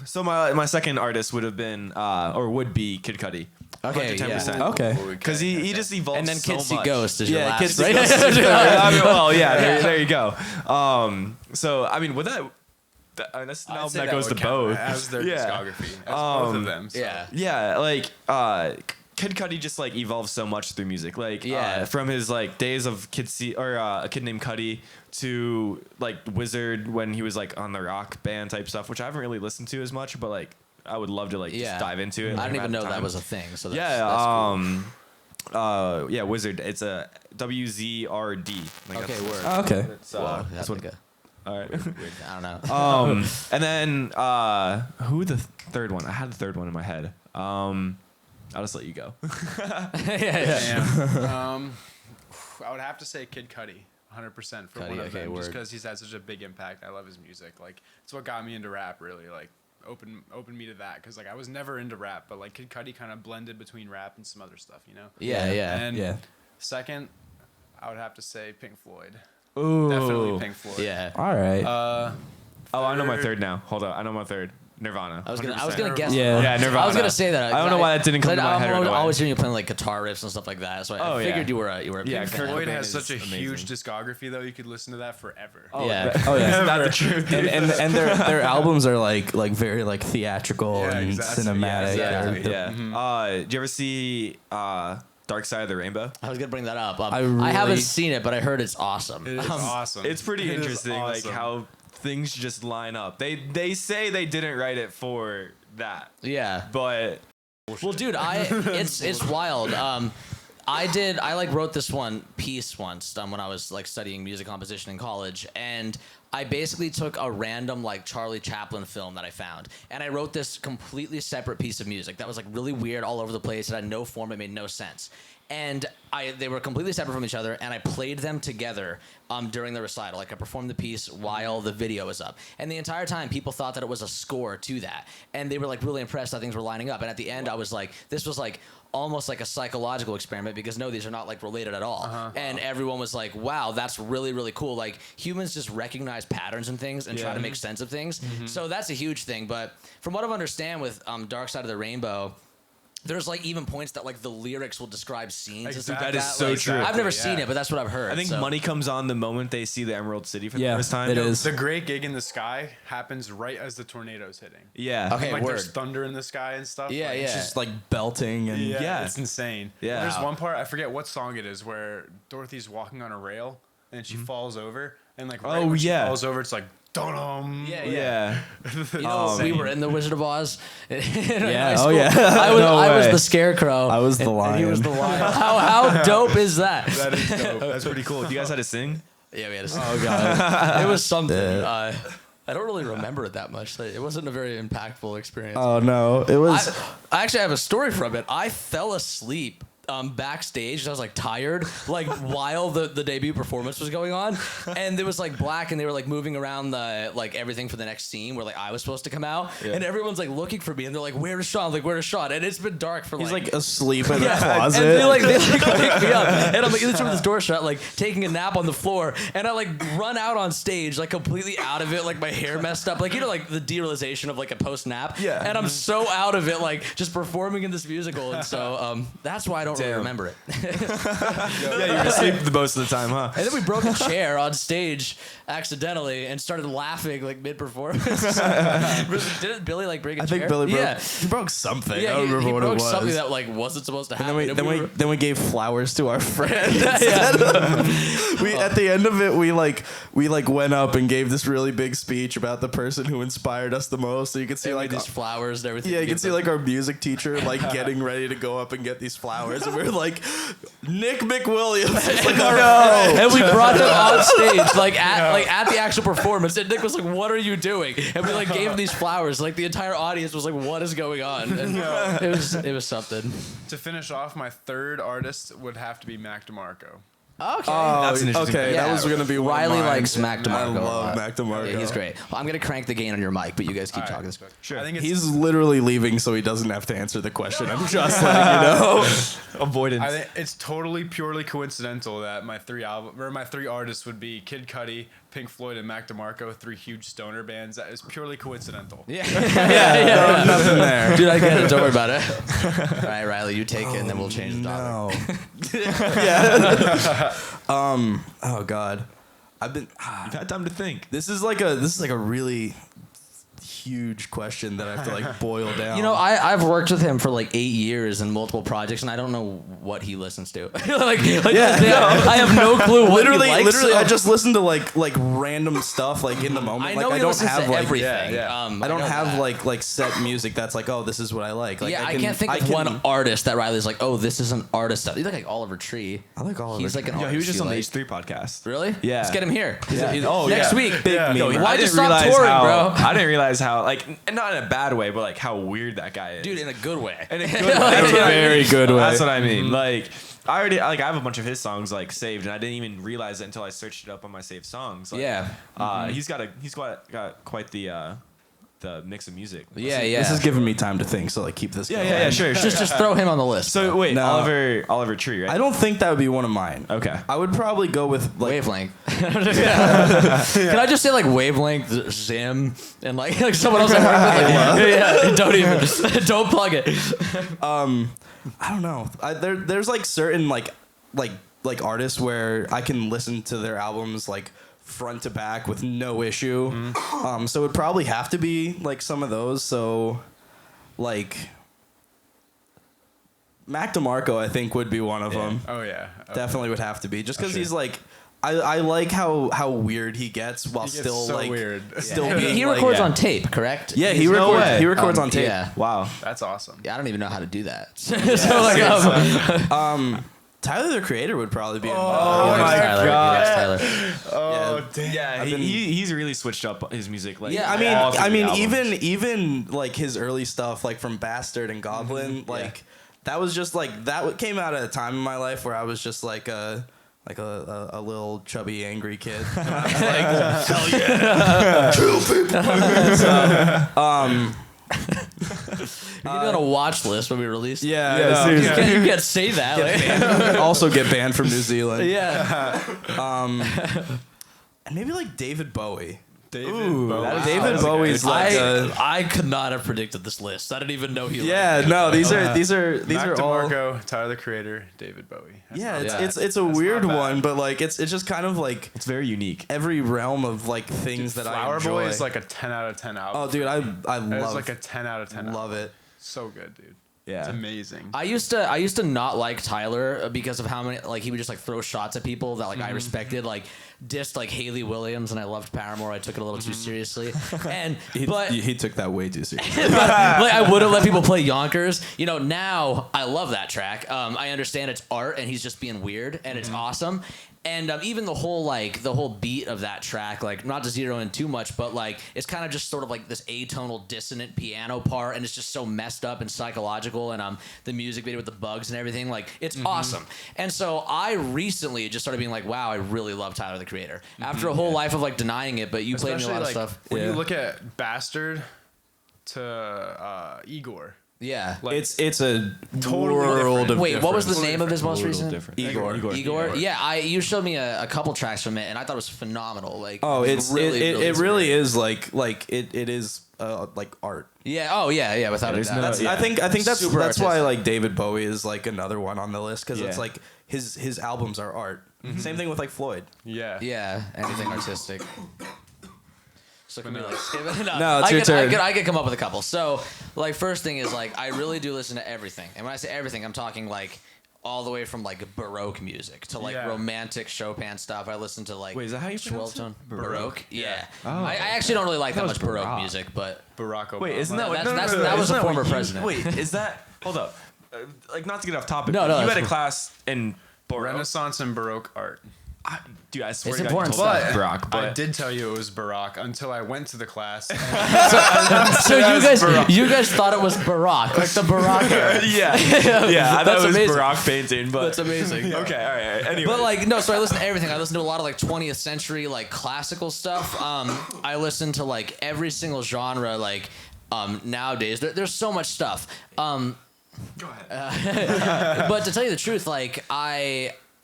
[SPEAKER 1] So my second artist would have been or would be Kid Cudi.
[SPEAKER 4] Okay,
[SPEAKER 1] 110%.
[SPEAKER 4] yeah.
[SPEAKER 3] Okay.
[SPEAKER 1] Because he just evolves
[SPEAKER 4] And then
[SPEAKER 1] so
[SPEAKER 4] Kids See
[SPEAKER 1] much.
[SPEAKER 4] Ghost is your
[SPEAKER 1] Yeah,
[SPEAKER 4] last,
[SPEAKER 1] Kids See
[SPEAKER 4] right?
[SPEAKER 1] Ghost. I mean, well, yeah, there you go. So I mean, with that that's an
[SPEAKER 2] I'd
[SPEAKER 1] album
[SPEAKER 2] say
[SPEAKER 1] that goes to
[SPEAKER 2] would count
[SPEAKER 1] both.
[SPEAKER 2] as their
[SPEAKER 1] Yeah.
[SPEAKER 2] discography. As both of them. So.
[SPEAKER 4] Yeah.
[SPEAKER 1] Yeah, like Kid Cudi just like evolves so much through music. Like
[SPEAKER 4] Yeah.
[SPEAKER 1] from his like days of A Kid Named Cudi to like Wizard when he was like on the rock band type stuff, which I haven't really listened to as much, but like I would love to like just dive into it.
[SPEAKER 4] I
[SPEAKER 1] like,
[SPEAKER 4] didn't even
[SPEAKER 1] at
[SPEAKER 4] know
[SPEAKER 1] the
[SPEAKER 4] that
[SPEAKER 1] time.
[SPEAKER 4] was a thing. So that's,
[SPEAKER 1] Yeah,
[SPEAKER 4] that's cool.
[SPEAKER 1] yeah, Wizard. It's a WZRD. Like
[SPEAKER 4] Okay,
[SPEAKER 1] that's-
[SPEAKER 4] word.
[SPEAKER 3] Oh, okay.
[SPEAKER 1] It's,
[SPEAKER 4] Whoa,
[SPEAKER 1] that's
[SPEAKER 4] that's
[SPEAKER 1] what.
[SPEAKER 4] like a
[SPEAKER 1] All right.
[SPEAKER 4] weird, I don't know.
[SPEAKER 1] And then who the third one? I had the third one in my head. I'll just let you go.
[SPEAKER 2] Damn. I would have to say Kid Cudi, 100% for
[SPEAKER 4] Cudi,
[SPEAKER 2] one of
[SPEAKER 4] okay,
[SPEAKER 2] them, just
[SPEAKER 4] word.
[SPEAKER 2] because he's had such a big impact. I love his music. Like it's what got me into rap, really. Like opened me to that because like I was never into rap, but like Kid Cudi kind of blended between rap and some other stuff, you know.
[SPEAKER 4] Yeah, yeah.
[SPEAKER 2] And
[SPEAKER 3] Yeah.
[SPEAKER 2] second, I would have to say Pink Floyd.
[SPEAKER 1] Ooh.
[SPEAKER 2] Definitely Pink Floyd.
[SPEAKER 4] Yeah.
[SPEAKER 3] All right.
[SPEAKER 1] Oh, I know my third now. Hold on. I know my third. Nirvana.
[SPEAKER 4] I was gonna
[SPEAKER 1] 100%.
[SPEAKER 4] guess.
[SPEAKER 3] Yeah.
[SPEAKER 1] Yeah, Nirvana.
[SPEAKER 4] I was gonna say that.
[SPEAKER 1] I don't know why that didn't come to my head right
[SPEAKER 4] I'm
[SPEAKER 1] away.
[SPEAKER 4] always hearing you playing like guitar riffs and stuff like that. So
[SPEAKER 1] Oh,
[SPEAKER 4] I
[SPEAKER 1] yeah.
[SPEAKER 4] figured you were a
[SPEAKER 1] Yeah,
[SPEAKER 4] big
[SPEAKER 1] Kurt
[SPEAKER 4] fan.
[SPEAKER 2] Floyd
[SPEAKER 1] Cobain
[SPEAKER 2] has
[SPEAKER 1] is
[SPEAKER 2] such a
[SPEAKER 1] amazing.
[SPEAKER 2] huge discography though. You could listen to that forever.
[SPEAKER 4] Yeah.
[SPEAKER 3] Oh yeah.
[SPEAKER 1] Isn't that the truth?
[SPEAKER 3] and their albums are like very like theatrical
[SPEAKER 2] Yeah,
[SPEAKER 3] and
[SPEAKER 2] exactly.
[SPEAKER 3] cinematic.
[SPEAKER 4] Yeah,
[SPEAKER 3] They're-
[SPEAKER 1] Yeah. Did you ever see Dark Side of the Rainbow?
[SPEAKER 4] I was gonna bring that up.
[SPEAKER 3] I
[SPEAKER 4] I haven't
[SPEAKER 3] really-
[SPEAKER 4] seen it, but I heard it's awesome.
[SPEAKER 2] It is awesome.
[SPEAKER 1] It's pretty
[SPEAKER 2] It is
[SPEAKER 1] interesting,
[SPEAKER 2] awesome.
[SPEAKER 1] like how things just line up. They say they didn't write it for that,
[SPEAKER 4] Yeah.
[SPEAKER 1] but
[SPEAKER 4] Well, dude, it's wild. I like wrote this one piece once when I was like studying music composition in college, and I basically took a random like Charlie Chaplin film that I found, and I wrote this completely separate piece of music that was like really weird all over the place. It had no form. It made no sense. and they were completely separate from each other, and I played them together during the recital. Like I performed the piece while the video was up, and the entire time people thought that it was a score to that, and they were like really impressed how things were lining up. And at the end, I was like, this was like almost like a psychological experiment because no, these are not like related at all. And everyone was like, wow, that's really, really cool. Like humans just recognize patterns and things and try to make sense of things. So that's a huge thing. But from what I understand with Dark Side of the Rainbow, there's like even points that like the lyrics will describe scenes and stuff like
[SPEAKER 1] that is so
[SPEAKER 4] like,
[SPEAKER 1] true.
[SPEAKER 4] I've never seen it, but that's what I've heard.
[SPEAKER 1] I think money comes on the moment they see the Emerald City for the first time.
[SPEAKER 3] It is.
[SPEAKER 2] The great gig in the sky happens right as the tornado's hitting.
[SPEAKER 1] Yeah.
[SPEAKER 4] Okay.
[SPEAKER 2] Like
[SPEAKER 4] word.
[SPEAKER 2] there's thunder in the sky and stuff.
[SPEAKER 4] Yeah,
[SPEAKER 2] like,
[SPEAKER 4] yeah.
[SPEAKER 3] It's just like belting and
[SPEAKER 1] Yeah.
[SPEAKER 2] It's insane.
[SPEAKER 1] Yeah.
[SPEAKER 2] There's
[SPEAKER 4] Wow.
[SPEAKER 2] one part, I forget what song it is, where Dorothy's walking on a rail and she falls over, and like right when she falls over, it's like dum.
[SPEAKER 1] Yeah.
[SPEAKER 4] You know, we were in the Wizard of Oz.
[SPEAKER 3] Yeah.
[SPEAKER 4] Oh
[SPEAKER 3] yeah.
[SPEAKER 4] I was the Scarecrow.
[SPEAKER 3] I was the
[SPEAKER 4] and he was the
[SPEAKER 3] lion.
[SPEAKER 4] lion. How dope is that?
[SPEAKER 2] That is dope.
[SPEAKER 1] That's pretty cool. You guys had to sing?
[SPEAKER 4] Yeah, we had to.
[SPEAKER 3] Oh god.
[SPEAKER 4] It was something. I don't really remember it that much. It wasn't a very impactful experience.
[SPEAKER 3] Oh no. It was.
[SPEAKER 4] I actually have a story from it. I fell asleep backstage 'cause I was like tired, like while the debut performance was going on, and it was like black, and they were like moving around the like everything for the next scene where like I was supposed to come out, and everyone's like looking for me, and they're like, "Where's Sean? Like, where's Sean?" And it's been dark for
[SPEAKER 3] He's
[SPEAKER 4] like
[SPEAKER 3] asleep in the
[SPEAKER 4] and
[SPEAKER 3] closet.
[SPEAKER 4] they like wake me up, and I'm like in this room with this door shut, like taking a nap on the floor, and I like run out on stage like completely out of it, like my hair messed up, like you know, like the derealization of like a post nap.
[SPEAKER 1] Yeah.
[SPEAKER 4] And I'm so out of it, like just performing in this musical, and so that's why I don't really remember it.
[SPEAKER 1] Yeah, you were asleep the most of the time, huh?
[SPEAKER 4] And then we broke a chair on stage accidentally and started laughing like mid performance. Didn't Billy like break a
[SPEAKER 3] I
[SPEAKER 4] chair?
[SPEAKER 3] think Billy broke.
[SPEAKER 4] Yeah.
[SPEAKER 3] He broke something.
[SPEAKER 4] Yeah,
[SPEAKER 3] I don't remember
[SPEAKER 4] he
[SPEAKER 3] what
[SPEAKER 4] broke
[SPEAKER 3] it was.
[SPEAKER 4] something that like wasn't supposed to happen.
[SPEAKER 3] And
[SPEAKER 4] And
[SPEAKER 3] then we gave flowers to our friend.
[SPEAKER 4] Yeah.
[SPEAKER 3] We at the end of it we went up and gave this really big speech about the person who inspired us the most. So you could see
[SPEAKER 4] like
[SPEAKER 3] like
[SPEAKER 4] these flowers and everything.
[SPEAKER 3] yeah, you
[SPEAKER 4] to
[SPEAKER 3] can
[SPEAKER 4] give
[SPEAKER 3] see
[SPEAKER 4] them.
[SPEAKER 3] like our music teacher like getting ready to go up and get these flowers, and we were like, Nick McWilliams is like our friend.
[SPEAKER 4] And we brought them on stage, like at the actual performance. And Nick was like, "What are you doing?" And we like gave him these flowers. Like the entire audience was like, "What is going on?" And it was something.
[SPEAKER 2] To finish off, my third artist would have to be Mac DeMarco.
[SPEAKER 4] Okay.
[SPEAKER 1] That's an interesting
[SPEAKER 3] Okay,
[SPEAKER 1] pick.
[SPEAKER 3] that was gonna be one of
[SPEAKER 4] Riley
[SPEAKER 3] mine.
[SPEAKER 4] likes Mac DeMarco.
[SPEAKER 3] I
[SPEAKER 4] a
[SPEAKER 3] love
[SPEAKER 4] lot.
[SPEAKER 3] Mac DeMarco.
[SPEAKER 4] Yeah, he's great. Well, I'm gonna crank the gain on your mic, but you guys keep
[SPEAKER 2] All
[SPEAKER 4] talking.
[SPEAKER 2] right.
[SPEAKER 1] Sure.
[SPEAKER 2] I think it's,
[SPEAKER 3] He's literally leaving, so he doesn't have to answer the question. I'm just letting you know.
[SPEAKER 1] Avoidance.
[SPEAKER 2] I think it's totally purely coincidental that my three artists would be Kid Cudi, Pink Floyd, and Mac DeMarco, three huge stoner bands. That is purely coincidental.
[SPEAKER 4] Yeah.
[SPEAKER 3] Nothing there.
[SPEAKER 4] Dude, I get it. Don't worry about it. All right, Riley, you take it, and then we'll change the topic.
[SPEAKER 3] No. Yeah. Oh God.
[SPEAKER 1] You've had time to think.
[SPEAKER 3] This is like a really huge question that I have to like boil down.
[SPEAKER 4] You know, I've worked with him for like 8 years in multiple projects, and I don't know what he listens to. I have no clue what
[SPEAKER 3] literally,
[SPEAKER 4] he likes.
[SPEAKER 3] I just listen to like random stuff like in the moment.
[SPEAKER 4] I know
[SPEAKER 3] like
[SPEAKER 4] he
[SPEAKER 3] I don't
[SPEAKER 4] listens
[SPEAKER 3] have
[SPEAKER 4] to
[SPEAKER 3] like
[SPEAKER 4] everything.
[SPEAKER 3] I don't
[SPEAKER 4] know
[SPEAKER 3] have
[SPEAKER 4] that.
[SPEAKER 3] like set music that's like, oh, this is what I like. Like
[SPEAKER 4] I can't think of one artist that Riley's like, oh, this is an artist. He's like Oliver Tree.
[SPEAKER 3] I like Oliver
[SPEAKER 4] He's like an
[SPEAKER 1] Yeah,
[SPEAKER 4] artist.
[SPEAKER 1] he was just
[SPEAKER 4] you
[SPEAKER 1] on the
[SPEAKER 4] like.
[SPEAKER 1] H3 podcast.
[SPEAKER 4] Really?
[SPEAKER 1] Yeah.
[SPEAKER 4] Let's get him here.
[SPEAKER 1] Oh,
[SPEAKER 4] Next
[SPEAKER 1] yeah.
[SPEAKER 4] week.
[SPEAKER 3] Big
[SPEAKER 2] Yeah.
[SPEAKER 3] meme.
[SPEAKER 1] Yo,
[SPEAKER 4] Why
[SPEAKER 1] I
[SPEAKER 4] just
[SPEAKER 1] didn't
[SPEAKER 4] stop
[SPEAKER 1] realize
[SPEAKER 4] touring,
[SPEAKER 1] how,
[SPEAKER 4] bro?
[SPEAKER 1] I didn't realize how, like, not in a bad way, but like how weird that guy is.
[SPEAKER 4] Dude, in a good way.
[SPEAKER 1] in a good way. That's what I
[SPEAKER 3] very
[SPEAKER 1] mean.
[SPEAKER 3] good way.
[SPEAKER 1] That's what I mean. Like, I already I have a bunch of his songs like saved, and I didn't even realize it until I searched it up on my saved songs. Like,
[SPEAKER 4] Yeah.
[SPEAKER 1] He's got quite the mix of music.
[SPEAKER 4] Yeah.
[SPEAKER 3] This is giving me time to think, so like keep this. going.
[SPEAKER 1] Yeah, sure.
[SPEAKER 4] Just throw him on the list.
[SPEAKER 1] So wait,
[SPEAKER 3] No.
[SPEAKER 1] Oliver Tree, right?
[SPEAKER 3] I don't think that would be one of mine.
[SPEAKER 1] Okay.
[SPEAKER 3] I would probably go with like
[SPEAKER 4] Wavelength. Can I just say like Wavelength, Zim, and like someone else? Don't even don't plug it.
[SPEAKER 3] I don't know. There's like certain like artists where I can listen to their albums like front to back with no issue. So it would probably have to be like some of those. So like Mac DeMarco, I think would be one of them.
[SPEAKER 2] Oh yeah.
[SPEAKER 3] Definitely would have to be just because
[SPEAKER 2] Sure.
[SPEAKER 3] he's like. I like how weird he gets while
[SPEAKER 2] He gets
[SPEAKER 3] still
[SPEAKER 2] so
[SPEAKER 3] like
[SPEAKER 2] weird.
[SPEAKER 3] still
[SPEAKER 4] He
[SPEAKER 3] being like,
[SPEAKER 4] records
[SPEAKER 1] yeah.
[SPEAKER 4] on tape, correct?
[SPEAKER 3] yeah he
[SPEAKER 1] No
[SPEAKER 3] records
[SPEAKER 1] way.
[SPEAKER 3] he records on tape.
[SPEAKER 4] Yeah.
[SPEAKER 1] Wow.
[SPEAKER 2] That's awesome.
[SPEAKER 4] Yeah, I don't even know how to do that. So
[SPEAKER 3] Tyler the Creator would probably be.
[SPEAKER 1] Oh
[SPEAKER 4] my God.
[SPEAKER 2] Oh
[SPEAKER 3] Yeah.
[SPEAKER 2] damn.
[SPEAKER 1] Yeah,
[SPEAKER 3] I've been-
[SPEAKER 1] he's really switched up his music. Like,
[SPEAKER 4] Yeah,
[SPEAKER 1] all
[SPEAKER 3] I
[SPEAKER 1] three
[SPEAKER 3] mean,
[SPEAKER 1] albums.
[SPEAKER 3] even like his early stuff, like from Bastard and Goblin, like that was just like that came out at a time in my life where I was just like a little chubby angry kid. And I was like, hell yeah, true people.
[SPEAKER 4] You're gonna be on a watch list when we release.
[SPEAKER 3] Yeah,
[SPEAKER 1] Yeah,
[SPEAKER 3] I know.
[SPEAKER 1] seriously.
[SPEAKER 4] You can't say that. Like,
[SPEAKER 3] Also get banned from New Zealand.
[SPEAKER 4] yeah.
[SPEAKER 3] And maybe like David Bowie.
[SPEAKER 2] David Bowie.
[SPEAKER 3] David Bowie's like
[SPEAKER 4] I could not have predicted this list. I didn't even know he.
[SPEAKER 3] yeah,
[SPEAKER 4] liked
[SPEAKER 3] no, these
[SPEAKER 2] Mac
[SPEAKER 3] are all.
[SPEAKER 2] DeMarco, Tyler the Creator, David Bowie.
[SPEAKER 3] Yeah,
[SPEAKER 4] Yeah.
[SPEAKER 3] it's a weird
[SPEAKER 2] not bad.
[SPEAKER 3] one, but like it's just kind of like
[SPEAKER 1] It's very unique.
[SPEAKER 3] every realm of like things that I
[SPEAKER 2] Flower
[SPEAKER 3] enjoy.
[SPEAKER 2] Boy is like a 10 out of 10 album.
[SPEAKER 3] Oh, dude, I
[SPEAKER 2] It's
[SPEAKER 3] love
[SPEAKER 2] like a 10 out of 10
[SPEAKER 3] love
[SPEAKER 2] album.
[SPEAKER 3] it.
[SPEAKER 2] So good, dude.
[SPEAKER 1] Yeah.
[SPEAKER 2] It's amazing.
[SPEAKER 4] I used to not like Tyler because of how many like he would just like throw shots at people that like I respected, like dissed like Haley Williams, and I loved Paramore. I took it a little too seriously, and but
[SPEAKER 3] He took that way too seriously.
[SPEAKER 4] like I wouldn't let people play Yonkers. You know, now I love that track. I understand it's art and he's just being weird and it's awesome. And even the whole beat of that track, like not to zero in too much, but like it's kind of just sort of like this atonal dissonant piano part, and it's just so messed up and psychological. And the music video with the bugs and everything, like it's awesome. And so I recently just started being like, wow, I really love Tyler the Creator after a whole life of like denying it. But you played me a lot of stuff.
[SPEAKER 2] When
[SPEAKER 3] Yeah.
[SPEAKER 2] you look at Bastard to Igor.
[SPEAKER 4] Yeah.
[SPEAKER 2] Like,
[SPEAKER 3] it's a
[SPEAKER 2] Totally
[SPEAKER 3] world
[SPEAKER 2] different.
[SPEAKER 3] of
[SPEAKER 4] Wait, what was the
[SPEAKER 3] difference.
[SPEAKER 4] name of his most
[SPEAKER 1] Total
[SPEAKER 4] recent?
[SPEAKER 1] different.
[SPEAKER 3] Igor.
[SPEAKER 4] Yeah, you showed me a couple tracks from it, and I thought it was phenomenal. Like,
[SPEAKER 3] Oh,
[SPEAKER 4] it was
[SPEAKER 3] it really is like it is like art.
[SPEAKER 4] Yeah. Oh, yeah. Without a
[SPEAKER 1] there's
[SPEAKER 4] doubt.
[SPEAKER 1] no-
[SPEAKER 3] That's,
[SPEAKER 1] yeah.
[SPEAKER 3] I think that's
[SPEAKER 4] Super
[SPEAKER 3] that's why
[SPEAKER 4] artistic.
[SPEAKER 3] like David Bowie is like another one on the list because it's
[SPEAKER 1] Yeah.
[SPEAKER 3] like his albums are art. Same thing with like Floyd.
[SPEAKER 2] yeah.
[SPEAKER 4] Yeah, anything artistic. So can we like skip it?
[SPEAKER 3] No, it's your turn.
[SPEAKER 4] I could come up with a couple. So, like, first thing is like I really do listen to everything, and when I say everything, I'm talking like all the way from like Baroque music to like
[SPEAKER 2] Yeah.
[SPEAKER 4] romantic Chopin stuff. I listen to like
[SPEAKER 1] Wait, is that how you pronounce
[SPEAKER 4] 12 tone
[SPEAKER 1] it?
[SPEAKER 4] Baroque. Yeah.
[SPEAKER 1] Oh.
[SPEAKER 4] I actually don't really like that
[SPEAKER 1] was
[SPEAKER 4] much Baroque
[SPEAKER 1] Baroque.
[SPEAKER 4] music, but
[SPEAKER 2] Barack Obama.
[SPEAKER 1] Wait, isn't that what?
[SPEAKER 4] That's- that was
[SPEAKER 1] isn't
[SPEAKER 4] a
[SPEAKER 1] what
[SPEAKER 4] former
[SPEAKER 1] you-
[SPEAKER 4] president.
[SPEAKER 1] Wait, is that? Hold up. Like, not to get off topic.
[SPEAKER 4] No,
[SPEAKER 1] but
[SPEAKER 4] no,
[SPEAKER 1] you
[SPEAKER 4] that's
[SPEAKER 1] had a
[SPEAKER 4] fine.
[SPEAKER 1] class in Baroque.
[SPEAKER 2] Renaissance and Baroque art?
[SPEAKER 1] Dude, I swear
[SPEAKER 4] It's
[SPEAKER 1] to God, you
[SPEAKER 4] important
[SPEAKER 1] told me
[SPEAKER 4] stuff.
[SPEAKER 1] it was Baroque, but
[SPEAKER 2] I did tell you it was Barack until I went to the class.
[SPEAKER 4] so you guys thought it was Baroque, like the Baroque era.
[SPEAKER 1] yeah, yeah, I thought
[SPEAKER 4] That's
[SPEAKER 1] it was
[SPEAKER 4] amazing.
[SPEAKER 1] Baroque painting, but
[SPEAKER 4] That's amazing.
[SPEAKER 1] Okay, all right. Anyway,
[SPEAKER 4] But like no, so I listen to everything. I listen to a lot of like 20th century like classical stuff. I listen to like every single genre like nowadays. There's so much stuff.
[SPEAKER 1] go ahead.
[SPEAKER 4] But to tell you the truth, like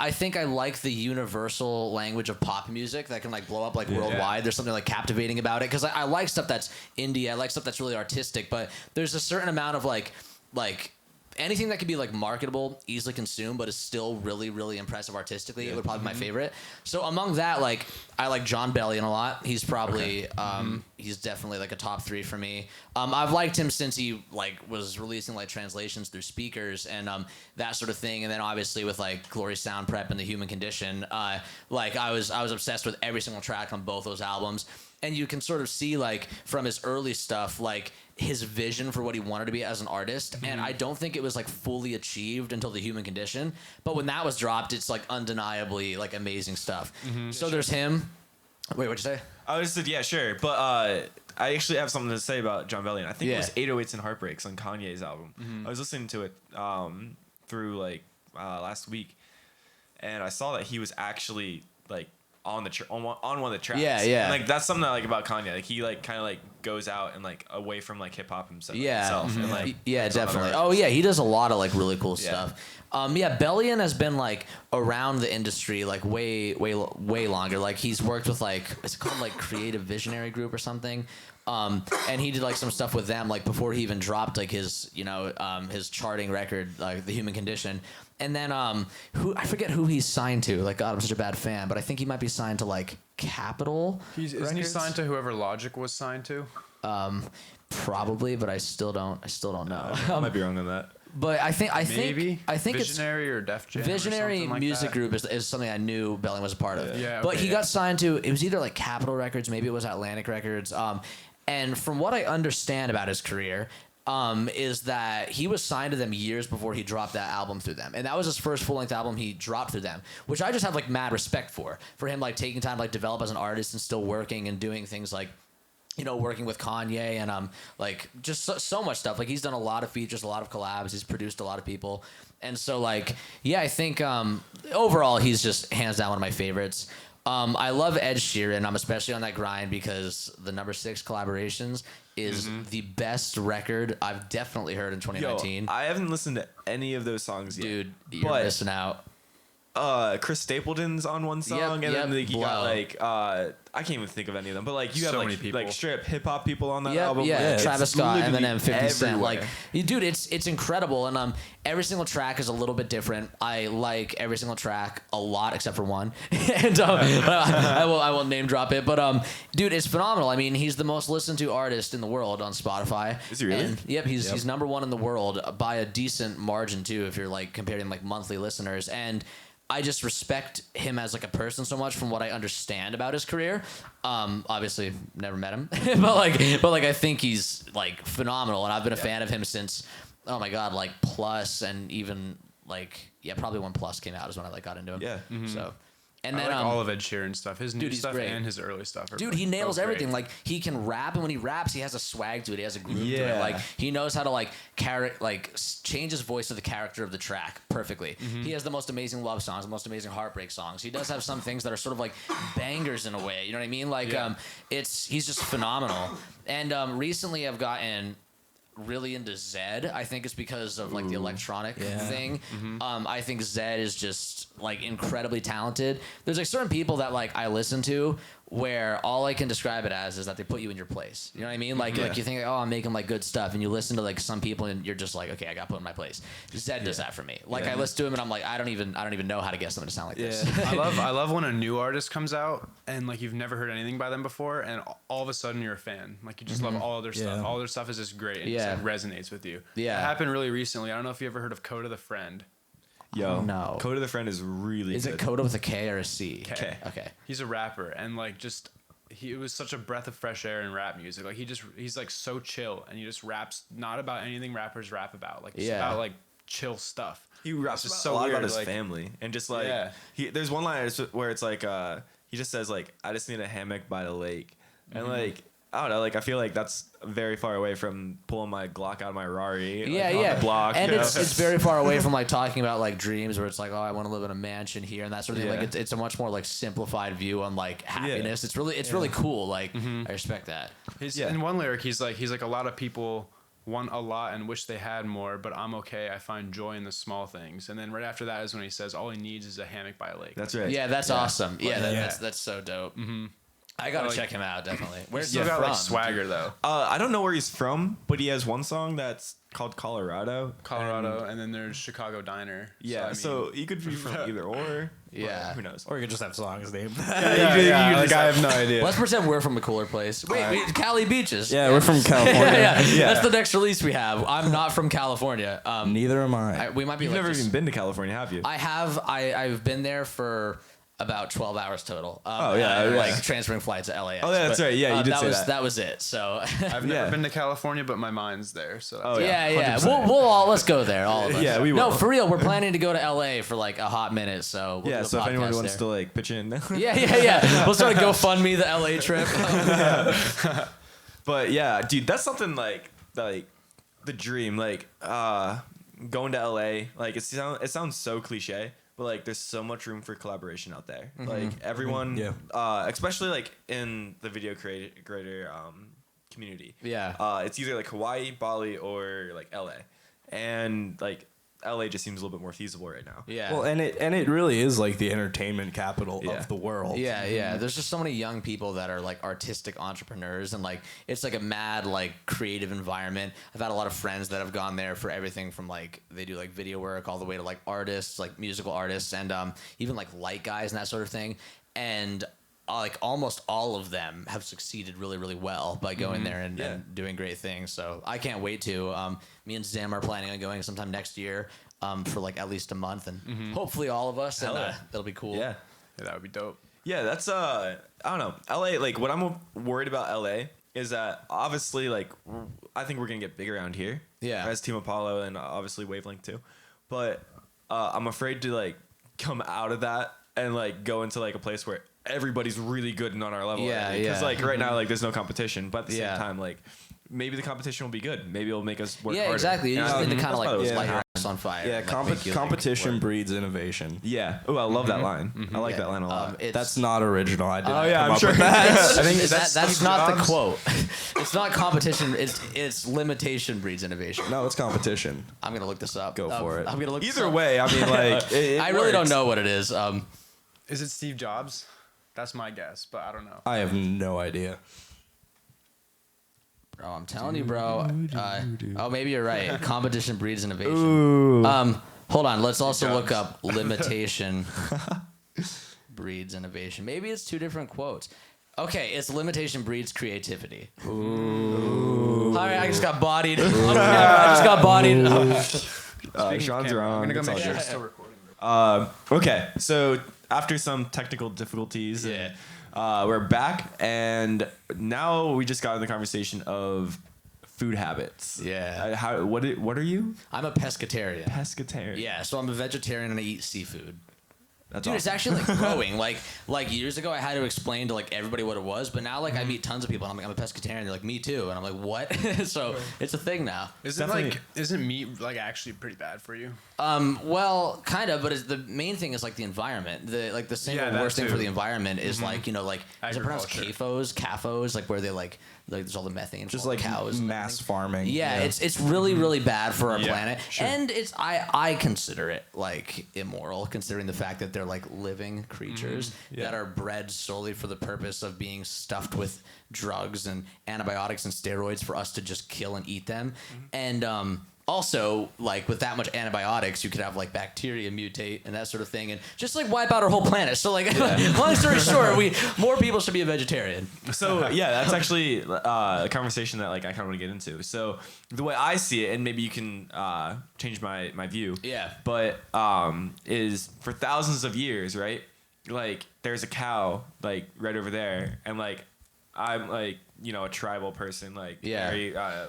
[SPEAKER 4] I think I like the universal language of pop music that can like blow up like worldwide. There's something like captivating about it because I like stuff that's indie. I like stuff that's really artistic. But there's a certain amount of like anything that can be like marketable, easily consumed, but is still really, really impressive artistically. It would probably be my favorite. So among that, like I like John Bellion a lot. He's probably he's definitely like a top 3 for me. I've liked him since he like was releasing like translations through speakers and that sort of thing. And then obviously with like Glory Sound Prep and The Human Condition, like I was obsessed with every single track on both those albums. And you can sort of see like from his early stuff, like his vision for what he wanted to be as an artist. And I don't think it was like fully achieved until The Human Condition. But when that was dropped, it's like undeniably like amazing stuff. So there's him. Wait, what'd you say?
[SPEAKER 1] I just said yeah, sure, but I actually have something to say about John Bellion. I think it was 808s and Heartbreaks on Kanye's album. I was listening to it through like last week, and I saw that he was actually like on one of the tracks.
[SPEAKER 4] Yeah, yeah.
[SPEAKER 1] And, like that's something I like about Kanye. Like he like kind of like goes out and like away from like hip hop himself. And, like,
[SPEAKER 4] Yeah,
[SPEAKER 1] puts on
[SPEAKER 4] definitely.
[SPEAKER 1] other
[SPEAKER 4] Oh yeah, he does a lot of like really cool
[SPEAKER 1] Yeah.
[SPEAKER 4] stuff. Yeah, Bellion has been like around the industry like way longer. Like he's worked with like it's called like Creative Visionary Group or something. And he did like some stuff with them like before he even dropped like his his charting record like The Human Condition. And then who I forget who he's signed to. Like God, I'm such a bad fan, but I think he might be signed to like Capitol.
[SPEAKER 2] Isn't he signed to whoever Logic was signed to?
[SPEAKER 4] Probably, but I still don't know.
[SPEAKER 1] I might be wrong on that.
[SPEAKER 4] But I think
[SPEAKER 2] Maybe.
[SPEAKER 4] it's
[SPEAKER 2] Visionary or Def Jam or
[SPEAKER 4] Visionary
[SPEAKER 2] something like
[SPEAKER 4] Music
[SPEAKER 2] that.
[SPEAKER 4] Group is something I knew Bellion was a part of.
[SPEAKER 2] Yeah,
[SPEAKER 4] but
[SPEAKER 2] okay,
[SPEAKER 4] he
[SPEAKER 2] yeah.
[SPEAKER 4] got signed to it was either like Capitol Records, maybe it was Atlantic Records. And from what I understand about his career, is that he was signed to them years before he dropped that album through them, and that was his first full-length album he dropped through them, which I just have like mad respect for him like taking time to like develop as an artist and still working and doing things like working with Kanye and like just so much stuff. Like he's done a lot of features, a lot of collabs. He's produced a lot of people, and so like I think overall he's just hands down one of my favorites. I love Ed Sheeran. I'm especially on that grind because the number 6 collaborations is the best record I've definitely heard in 2019.
[SPEAKER 1] Yo, I haven't listened to any of those songs yet.
[SPEAKER 4] Dude, you're missing out.
[SPEAKER 1] Chris Stapleton's on one song, and then like, you got like I can't even think of any of them, but like you have
[SPEAKER 2] So
[SPEAKER 1] like
[SPEAKER 2] many people.
[SPEAKER 1] like straight up hip hop people on that
[SPEAKER 4] Yep,
[SPEAKER 1] album.
[SPEAKER 4] yeah,
[SPEAKER 1] Like,
[SPEAKER 4] Travis
[SPEAKER 1] it's
[SPEAKER 4] Scott,
[SPEAKER 1] literally
[SPEAKER 4] Eminem, 50 Cent.
[SPEAKER 1] everywhere.
[SPEAKER 4] Like, dude, it's incredible, and every single track is a little bit different. I like every single track a lot, except for one, and I will name drop it. But dude, it's phenomenal. I mean, he's the most listened to artist in the world on Spotify.
[SPEAKER 1] Is he really?
[SPEAKER 4] And, yep, he's number 1 in the world by a decent margin too, if you're like comparing like monthly listeners. And I just respect him as like a person so much from what I understand about his career. Obviously never met him, but like I think he's like phenomenal, and I've been a fan of him since, oh my God, like Plus, and even like probably when Plus came out is when I like got into him.
[SPEAKER 1] Yeah.
[SPEAKER 4] So. And
[SPEAKER 2] I
[SPEAKER 4] then
[SPEAKER 2] like all of Ed Sheeran stuff. His new
[SPEAKER 4] he's
[SPEAKER 2] stuff
[SPEAKER 4] great.
[SPEAKER 2] and his early stuff.
[SPEAKER 4] Dude, he nails everything. Like he can rap, and when he raps, he has a swag to it. He has a groove to
[SPEAKER 1] Yeah.
[SPEAKER 4] it. Like he knows how to like change his voice to the character of the track perfectly. He has the most amazing love songs, the most amazing heartbreak songs. He does have some things that are sort of like bangers in a way. You know what I mean? Like he's just phenomenal. And recently, I've gotten really into Zedd. I think it's because of like the electronic thing. I think Zedd is just like incredibly talented. There's like certain people that like I listen to where all I can describe it as is that they put you in your place. You know what I mean? Like you think, oh, I'm making like good stuff, and you listen to like some people and you're just like, okay, I got put in my place. Zedd does that for me. Like I listen to him and I'm like, I don't even know how to get someone to sound like this.
[SPEAKER 2] I love when a new artist comes out and like you've never heard anything by them before, and all of a sudden you're a fan. Like you just love all their stuff. All their stuff is just great, and it resonates with you. It happened really recently. I don't know if you ever heard of Coda the Friend.
[SPEAKER 1] Yo,
[SPEAKER 4] no.
[SPEAKER 1] Code of the Friend is really
[SPEAKER 4] Is
[SPEAKER 1] good.
[SPEAKER 4] it Coda with a K or a C?
[SPEAKER 2] K.
[SPEAKER 4] Okay.
[SPEAKER 2] He's a rapper, and like it was such a breath of fresh air in rap music. Like he's like so chill, and he just raps not about anything rappers rap about. Like just about like chill stuff.
[SPEAKER 1] He raps
[SPEAKER 2] just
[SPEAKER 1] just
[SPEAKER 2] so
[SPEAKER 1] a lot
[SPEAKER 2] weird,
[SPEAKER 1] about his
[SPEAKER 2] like-
[SPEAKER 1] family, and just like there's one line where it's like he just says like, I just need a hammock by the lake, and like I don't know, like I feel like that's very far away from pulling my Glock out of my Rari. Like, on the block,
[SPEAKER 4] and
[SPEAKER 1] you know?
[SPEAKER 4] it's very far away from like talking about like dreams where it's like, oh, I want to live in a mansion here and that sort of thing. Like it's a much more like simplified view on like happiness. It's really cool. Like I respect that.
[SPEAKER 2] In one lyric, he's like a lot of people want a lot and wish they had more, but I'm okay. I find joy in the small things. And then right after that is when he says all he needs is a hammock by a lake.
[SPEAKER 1] That's right.
[SPEAKER 4] Yeah, that's awesome. Yeah, that's so dope. I gotta check him out definitely. Where's he
[SPEAKER 2] got
[SPEAKER 4] from?
[SPEAKER 2] like swagger though.
[SPEAKER 1] I don't know where he's from, but he has one song that's called Colorado.
[SPEAKER 2] And then there's Chicago Diner.
[SPEAKER 1] Yeah, so he could be from either or.
[SPEAKER 4] Yeah.
[SPEAKER 1] Who knows?
[SPEAKER 3] Or you could just have songs named.
[SPEAKER 2] I have no idea.
[SPEAKER 4] Let's pretend we're from a cooler place. Wait, Cali Beaches.
[SPEAKER 3] Yeah, we're from California.
[SPEAKER 4] That's the next release we have. I'm not from California.
[SPEAKER 3] Neither am I.
[SPEAKER 4] We might be.
[SPEAKER 1] You've
[SPEAKER 4] like
[SPEAKER 1] never
[SPEAKER 4] just-
[SPEAKER 1] even been to California, have you?
[SPEAKER 4] I have. I've been there for about 12 hours total. Like transferring flights to LAX.
[SPEAKER 1] Oh, yeah, that's right. Yeah, you did say that.
[SPEAKER 4] That was it. So.
[SPEAKER 2] I've never been to California, but my mind's there. So that's
[SPEAKER 4] Yeah. We'll all let's go there. All of us.
[SPEAKER 1] Yeah, we
[SPEAKER 4] No,
[SPEAKER 1] will.
[SPEAKER 4] for real. We're planning to go to LA for like a hot minute. So we'll do a
[SPEAKER 1] So if anyone
[SPEAKER 4] podcast
[SPEAKER 1] wants
[SPEAKER 4] there.
[SPEAKER 1] to like pitch in.
[SPEAKER 4] Yeah. We'll start a GoFundMe the LA trip.
[SPEAKER 1] But yeah, dude, that's something like the dream, like going to LA. Like it sounds so cliche, but like there's so much room for collaboration out there. Like everyone, especially like in the video creator community.
[SPEAKER 4] Yeah.
[SPEAKER 1] It's either like Hawaii, Bali, or like LA, and like LA just seems a little bit more feasible right now.
[SPEAKER 4] Yeah.
[SPEAKER 3] Well, and it really is like the entertainment capital
[SPEAKER 1] Yeah.
[SPEAKER 3] of the world.
[SPEAKER 4] Yeah. There's just so many young people that are like artistic entrepreneurs, and like it's like a mad like creative environment. I've had a lot of friends that have gone there for everything from like they do like video work all the way to like artists, like musical artists, and even like light guys and that sort of thing. And like almost all of them have succeeded really, really well by going there and doing great things. So I can't wait to. Me and Zim are planning on going sometime next year for like at least a month, and hopefully all of us. And that'll be cool.
[SPEAKER 1] Yeah.
[SPEAKER 2] that would be dope.
[SPEAKER 1] Yeah, that's I don't know. LA, like what I'm worried about LA is that obviously like I think we're gonna get big around here.
[SPEAKER 4] Yeah.
[SPEAKER 1] As Team Apollo and obviously Wavelength too. But I'm afraid to like come out of that and like go into like a place where everybody's really good and on our level.
[SPEAKER 4] Yeah,
[SPEAKER 1] Because
[SPEAKER 4] yeah.
[SPEAKER 1] like right now, like there's no competition, but at the
[SPEAKER 4] Yeah.
[SPEAKER 1] same time, like maybe the competition will be good. Maybe it'll make us work
[SPEAKER 4] Yeah,
[SPEAKER 1] harder.
[SPEAKER 4] exactly. You
[SPEAKER 1] And
[SPEAKER 4] just
[SPEAKER 1] I
[SPEAKER 4] need to
[SPEAKER 1] think
[SPEAKER 4] kind of
[SPEAKER 1] that's
[SPEAKER 4] like
[SPEAKER 1] why it was
[SPEAKER 4] light
[SPEAKER 1] like-
[SPEAKER 4] your ass on fire.
[SPEAKER 3] Yeah,
[SPEAKER 4] and, like, make you, like,
[SPEAKER 3] competition
[SPEAKER 4] work.
[SPEAKER 3] breeds innovation.
[SPEAKER 1] Yeah. Oh, I love that line. I like
[SPEAKER 4] Yeah.
[SPEAKER 1] that line a lot.
[SPEAKER 4] It's-
[SPEAKER 3] That's not original. I didn't
[SPEAKER 1] Oh, yeah,
[SPEAKER 3] come
[SPEAKER 1] I'm
[SPEAKER 3] up
[SPEAKER 1] sure.
[SPEAKER 3] with that.
[SPEAKER 2] I think
[SPEAKER 4] That's
[SPEAKER 2] Steve
[SPEAKER 4] not the
[SPEAKER 2] Jobs.
[SPEAKER 4] quote. It's not competition. It's limitation breeds innovation.
[SPEAKER 3] No, it's competition.
[SPEAKER 4] I'm gonna look this up.
[SPEAKER 3] Go for it.
[SPEAKER 4] I'm gonna look. this
[SPEAKER 1] Either
[SPEAKER 4] up.
[SPEAKER 1] way, I mean, like it
[SPEAKER 4] I really don't
[SPEAKER 1] works.
[SPEAKER 4] know what it is.
[SPEAKER 2] Is it Steve Jobs? That's my guess, but I don't know.
[SPEAKER 3] I have no idea.
[SPEAKER 4] Bro, I'm telling you, bro. Oh, maybe you're right. Competition breeds innovation.
[SPEAKER 1] Ooh.
[SPEAKER 4] Hold on. Let's also
[SPEAKER 2] Jobs.
[SPEAKER 4] look up limitation breeds innovation. Maybe it's two different quotes. Okay, it's limitation breeds creativity. Ooh. All right, I just got bodied. I just got bodied.
[SPEAKER 1] Sean's wrong.
[SPEAKER 2] I'm gonna go
[SPEAKER 1] It's
[SPEAKER 2] make
[SPEAKER 1] all
[SPEAKER 2] sure
[SPEAKER 1] good.
[SPEAKER 2] it's still recording.
[SPEAKER 1] Okay, so after some technical difficulties,
[SPEAKER 4] Yeah.
[SPEAKER 1] we're back, and now we just got in the conversation of food habits.
[SPEAKER 4] Yeah.
[SPEAKER 1] What are you?
[SPEAKER 4] I'm a pescatarian.
[SPEAKER 1] Pescatarian.
[SPEAKER 4] Yeah, so I'm a vegetarian and I eat seafood.
[SPEAKER 1] That's
[SPEAKER 4] Dude, it's
[SPEAKER 1] awesome.
[SPEAKER 4] actually like growing. Like years ago, I had to explain to like everybody what it was, but now like I meet tons of people and I'm like, I'm a pescatarian. They're like, me too, and I'm like, what? So it's a thing now.
[SPEAKER 2] Isn't meat like actually pretty bad for you?
[SPEAKER 4] Well, kind of, but the main thing is like the environment. The single
[SPEAKER 2] Yeah, that
[SPEAKER 4] worst thing
[SPEAKER 2] too.
[SPEAKER 4] for the environment is like like is it pronounced
[SPEAKER 2] Agriculture.
[SPEAKER 4] CAFOs, like where they like there's all the methane,
[SPEAKER 3] Just
[SPEAKER 4] from all
[SPEAKER 3] like
[SPEAKER 4] the cows, and
[SPEAKER 3] mass
[SPEAKER 4] everything.
[SPEAKER 3] farming.
[SPEAKER 4] Yeah, it's really really bad for our
[SPEAKER 2] Yeah,
[SPEAKER 4] planet,
[SPEAKER 2] sure.
[SPEAKER 4] and it's I consider it like immoral, considering the fact that they're like living creatures that are bred solely for the purpose of being stuffed with drugs and antibiotics and steroids for us to just kill and eat them, and also, like with that much antibiotics, you could have like bacteria mutate and that sort of thing, and just like wipe out our whole planet. So, like, long story short, more people should be a vegetarian.
[SPEAKER 1] So yeah, that's actually a conversation that like I kind of want to get into. So the way I see it, and maybe you can change my view.
[SPEAKER 4] Yeah.
[SPEAKER 1] But is for thousands of years, right? Like there's a cow like right over there, and like I'm like a tribal person, like
[SPEAKER 4] Yeah.
[SPEAKER 1] very how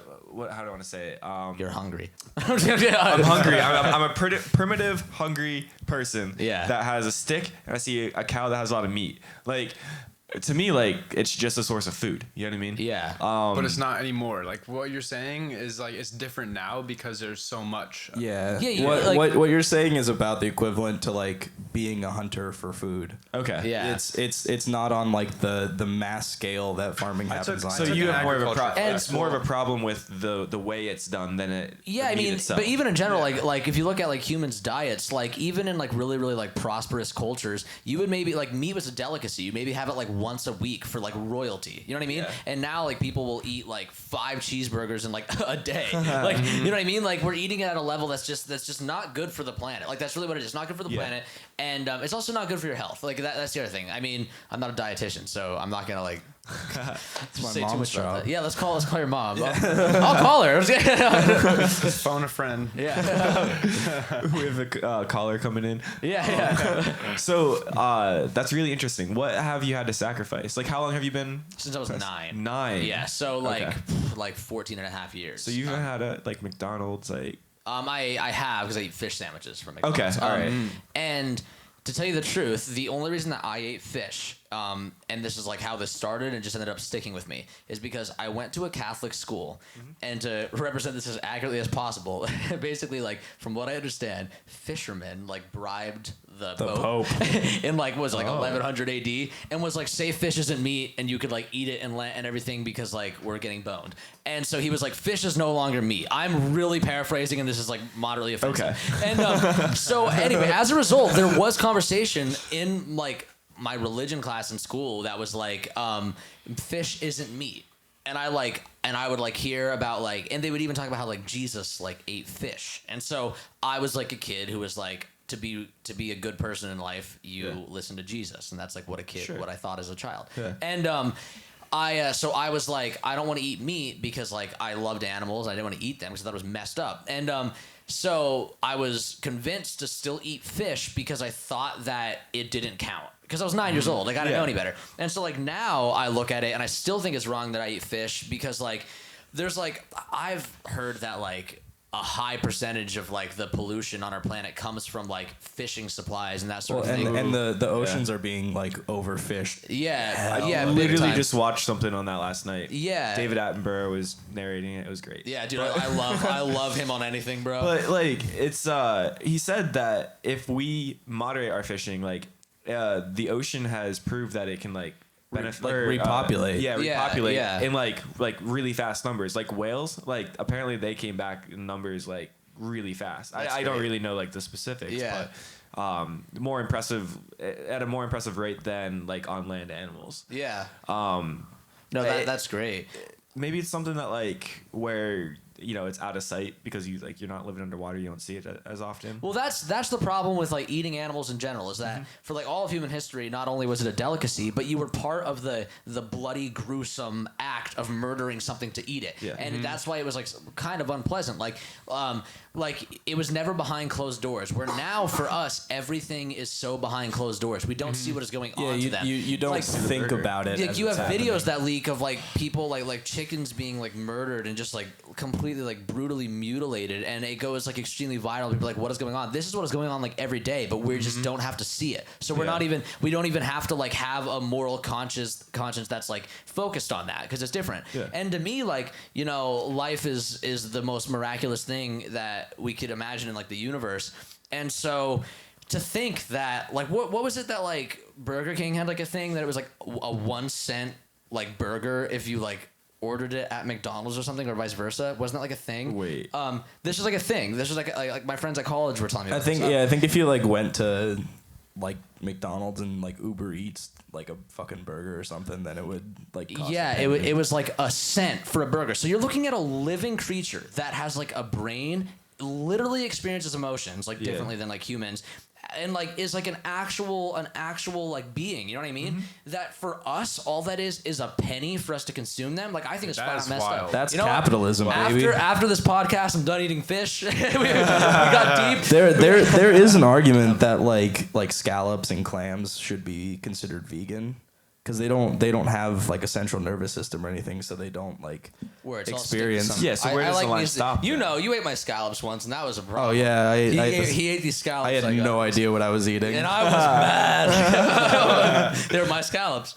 [SPEAKER 1] do I want to say it?
[SPEAKER 4] You're hungry.
[SPEAKER 1] I'm hungry. I'm a primitive, hungry person
[SPEAKER 4] Yeah.
[SPEAKER 1] that has a stick, and I see a cow that has a lot of meat. Like, to me, like, it's just a source of food. You know what I mean?
[SPEAKER 4] Yeah.
[SPEAKER 2] But it's not anymore. Like what you're saying is like it's different now because there's so much.
[SPEAKER 3] Yeah.
[SPEAKER 4] Yeah, you-
[SPEAKER 3] what,
[SPEAKER 4] like-
[SPEAKER 3] what you're saying is about the equivalent to like being a hunter for food.
[SPEAKER 1] Okay.
[SPEAKER 4] Yeah.
[SPEAKER 3] It's not on like the mass scale that farming happens on.
[SPEAKER 1] So
[SPEAKER 2] took
[SPEAKER 1] you
[SPEAKER 2] an
[SPEAKER 1] have more of a
[SPEAKER 2] agriculture class.
[SPEAKER 1] it's more of a problem with the way it's done than it.
[SPEAKER 4] Yeah,
[SPEAKER 1] the
[SPEAKER 4] I
[SPEAKER 1] meat
[SPEAKER 4] mean,
[SPEAKER 1] itself.
[SPEAKER 4] but even in general, like if you look at like humans' diets, like even in like really really like prosperous cultures, you would maybe like meat was a delicacy. You maybe have it like once a week for like royalty. You know what I mean?
[SPEAKER 1] Yeah.
[SPEAKER 4] And now like people will eat like 5 cheeseburgers in like a day. Like you know what I mean? Like we're eating it at a level that's just not good for the planet. Like that's really what it is. It's not good for the
[SPEAKER 1] Yeah.
[SPEAKER 4] planet, and it's also not good for your health. Like that's the other thing. I mean, I'm not a dietitian, so I'm not gonna like.
[SPEAKER 3] It's my
[SPEAKER 4] say too
[SPEAKER 3] mom's
[SPEAKER 4] much about
[SPEAKER 3] job.
[SPEAKER 4] that. Yeah, let's call your mom. I'll call her.
[SPEAKER 2] Phone a friend.
[SPEAKER 4] Yeah.
[SPEAKER 1] we have a caller coming in.
[SPEAKER 4] Yeah.
[SPEAKER 1] So that's really interesting. What have you had to sacrifice? Like, how long have you been?
[SPEAKER 4] Since I was 9.
[SPEAKER 1] 9.
[SPEAKER 4] Yeah, so like
[SPEAKER 1] Okay.
[SPEAKER 4] like 14 and a half years.
[SPEAKER 1] So you've had a like McDonald's, like.
[SPEAKER 4] I have because I eat fish sandwiches from
[SPEAKER 1] Okay,
[SPEAKER 4] McDonald's.
[SPEAKER 1] all right.
[SPEAKER 4] And to tell you the truth, the only reason that I ate fish, and this is like how this started and just ended up sticking with me, is because I went to a Catholic school, and to represent this as accurately as possible, basically like from what I understand, fishermen like bribed the Pope in like was it, like 1100 AD, and was like, say fish isn't meat and you could like eat it and everything because like we're getting boned, and so he was like, fish is no longer meat. I'm really paraphrasing, and this is like moderately offensive.
[SPEAKER 1] Okay.
[SPEAKER 4] And so anyway, as a result, there was conversation in like my religion class in school that was like, fish isn't meat. And I would like hear about like, and they would even talk about how like Jesus like ate fish. And so I was like a kid who was like, to be a good person in life, you listen to Jesus, and that's like what a kid, what I thought as a child.
[SPEAKER 1] Yeah.
[SPEAKER 4] And so I was like, I don't want to eat meat because like I loved animals. I didn't want to eat them because I thought it was messed up. And so I was convinced to still eat fish because I thought that it didn't count. Because I was 9 years old. Like I didn't know any better. And so like now I look at it and I still think it's wrong that I eat fish because like there's like I've heard that like a high percentage of like the pollution on our planet comes from like fishing supplies and that sort
[SPEAKER 3] Well,
[SPEAKER 4] of thing.
[SPEAKER 3] and the oceans are being like overfished.
[SPEAKER 4] Yeah,
[SPEAKER 1] I
[SPEAKER 4] big
[SPEAKER 1] literally
[SPEAKER 4] time.
[SPEAKER 1] just watched something on that last night.
[SPEAKER 4] Yeah.
[SPEAKER 1] David Attenborough was narrating it. It was great.
[SPEAKER 4] Yeah, dude, I love him on anything, bro.
[SPEAKER 1] But like it's he said that if we moderate our fishing, like the ocean has proved that it can like benefit
[SPEAKER 3] like repopulate.
[SPEAKER 1] repopulate
[SPEAKER 4] yeah.
[SPEAKER 1] in like really fast numbers. Like whales, like apparently they came back in numbers like really fast. I don't
[SPEAKER 4] great.
[SPEAKER 1] really know like the specifics,
[SPEAKER 4] Yeah.
[SPEAKER 1] but more impressive at a more impressive rate than like on land animals.
[SPEAKER 4] Yeah.
[SPEAKER 1] No,
[SPEAKER 4] That's great.
[SPEAKER 1] maybe it's something that like where it's out of sight because you're not living underwater, you don't see it as often.
[SPEAKER 4] Well, that's the problem with like eating animals in general is that for like all of human history, not only was it a delicacy, but you were part of the bloody, gruesome act of murdering something to eat it,
[SPEAKER 1] Yeah.
[SPEAKER 4] and that's why it was like kind of unpleasant. Like it was never behind closed doors. Where now for us, everything is so behind closed doors. We don't see what is going on to them.
[SPEAKER 3] You don't
[SPEAKER 4] Like,
[SPEAKER 3] think about it.
[SPEAKER 4] Like
[SPEAKER 3] as
[SPEAKER 4] you
[SPEAKER 3] it's
[SPEAKER 4] have
[SPEAKER 3] happening.
[SPEAKER 4] videos that leak of like people like chickens being like murdered and just like completely like brutally mutilated, and it goes like extremely viral. People are like, what is going on? This is what is going on like every day, but we just don't have to see it. So we don't even have to like have a moral conscience that's like focused on that because it's different.
[SPEAKER 1] Yeah.
[SPEAKER 4] And to me, like life is the most miraculous thing that we could imagine in like the universe, and so. To think that like what was it that like Burger King had like a thing that it was like a 1 cent like burger if you like ordered it at McDonald's or something or vice versa? Wasn't that like a thing?
[SPEAKER 1] Wait.
[SPEAKER 4] This was like a thing. This was like my friends at college were telling me.
[SPEAKER 3] I
[SPEAKER 4] about
[SPEAKER 3] think
[SPEAKER 4] this.
[SPEAKER 3] I think if you like went to like McDonald's and like Uber Eats like a fucking burger or something, then it would like cost
[SPEAKER 4] Yeah,
[SPEAKER 3] a penny.
[SPEAKER 4] it was like a cent for a burger. So you're looking at a living creature that has like a brain, literally experiences emotions like differently than like humans, and like is like an actual like being. You know what I mean? That for us, all that is a penny for us to consume them. Like I think it's
[SPEAKER 2] That
[SPEAKER 4] flat
[SPEAKER 2] is
[SPEAKER 4] out messed
[SPEAKER 2] wild.
[SPEAKER 4] up.
[SPEAKER 3] That's
[SPEAKER 4] You know what?
[SPEAKER 3] capitalism, baby.
[SPEAKER 4] After this podcast, I'm done eating fish. we got deep.
[SPEAKER 3] There is an argument that like scallops and clams should be considered vegan because they don't have like a central nervous system or anything, so they don't like
[SPEAKER 4] Where it's all
[SPEAKER 3] experience.
[SPEAKER 4] sticky.
[SPEAKER 1] Yeah, so where does the line stop
[SPEAKER 4] You
[SPEAKER 1] then?
[SPEAKER 4] know, you ate my scallops once, and that was a problem.
[SPEAKER 3] Oh yeah,
[SPEAKER 4] He ate these scallops.
[SPEAKER 3] I had no idea what I was eating.
[SPEAKER 4] And I was mad. They're my scallops.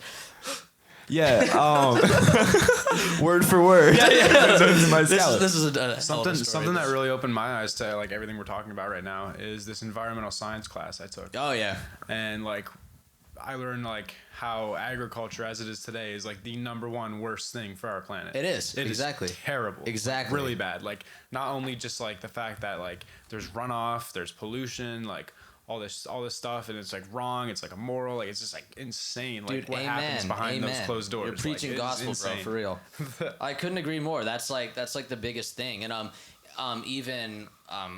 [SPEAKER 1] Yeah. Word for word.
[SPEAKER 4] This is a
[SPEAKER 2] Something that really opened my eyes to like everything we're talking about right now is this environmental science class I took.
[SPEAKER 4] Oh yeah.
[SPEAKER 2] And like I learned like how agriculture as it is today is like the #1 worst thing for our planet.
[SPEAKER 4] It is.
[SPEAKER 2] It
[SPEAKER 4] Exactly.
[SPEAKER 2] is terrible.
[SPEAKER 4] Exactly.
[SPEAKER 2] Really bad. Like not only just like the fact that like there's runoff, there's pollution, like all this stuff, and it's like wrong. It's like immoral. Like it's just like insane. Like
[SPEAKER 4] Dude,
[SPEAKER 2] what happens behind those closed doors.
[SPEAKER 4] You're preaching
[SPEAKER 2] like,
[SPEAKER 4] gospel,
[SPEAKER 2] it's
[SPEAKER 4] bro,
[SPEAKER 2] insane.
[SPEAKER 4] for real. I couldn't agree more. That's like the biggest thing. And I'm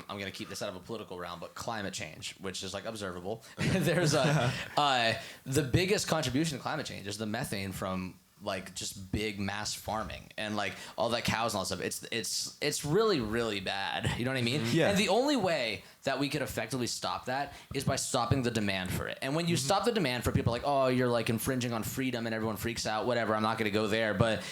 [SPEAKER 4] gonna keep this out of a political realm, but climate change, which is like observable. There's the biggest contribution to climate change is the methane from like just big mass farming and like all that cows and all that stuff. It's really, really bad. You know what I mean?
[SPEAKER 1] Yeah.
[SPEAKER 4] And the only way that we could effectively stop that is by stopping the demand for it. And when you stop the demand for people, like, oh, you're like infringing on freedom and everyone freaks out, whatever, I'm not gonna go there. But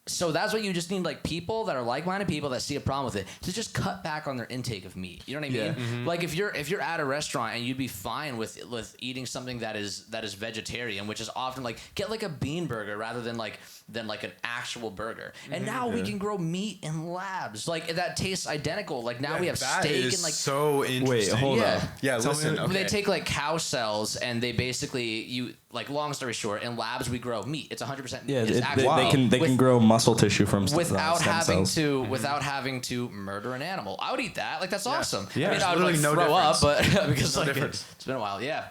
[SPEAKER 4] so that's what you just need, like people that are like-minded people that see a problem with it to just cut back on their intake of meat. You know what I mean? Like if you're at a restaurant and you'd be fine with eating something that is vegetarian, which is often like get like a bean burger rather than like an actual burger. And now we can grow meat in labs like that tastes identical. Like now we have
[SPEAKER 2] That
[SPEAKER 4] steak
[SPEAKER 2] is
[SPEAKER 4] and like
[SPEAKER 2] so interesting.
[SPEAKER 1] Wait, hold
[SPEAKER 4] Yeah.
[SPEAKER 1] up.
[SPEAKER 2] Yeah,
[SPEAKER 1] Tell
[SPEAKER 2] listen.
[SPEAKER 1] me-
[SPEAKER 2] Okay.
[SPEAKER 4] They take like cow cells and they basically long story short, in labs we grow meat. It's 100% meat.
[SPEAKER 3] Yeah,
[SPEAKER 4] It's
[SPEAKER 3] they
[SPEAKER 4] actual
[SPEAKER 3] can
[SPEAKER 4] meat.
[SPEAKER 3] grow muscle tissue from
[SPEAKER 4] Without
[SPEAKER 3] stem
[SPEAKER 4] having
[SPEAKER 3] cells.
[SPEAKER 4] without having to murder an animal. I would eat that. Like that's awesome.
[SPEAKER 1] Yeah.
[SPEAKER 4] I mean,
[SPEAKER 1] There's
[SPEAKER 4] I would like
[SPEAKER 2] literally no
[SPEAKER 4] throw up,
[SPEAKER 2] difference.
[SPEAKER 4] but because
[SPEAKER 2] No
[SPEAKER 4] like
[SPEAKER 2] difference.
[SPEAKER 4] it's been a while. Yeah.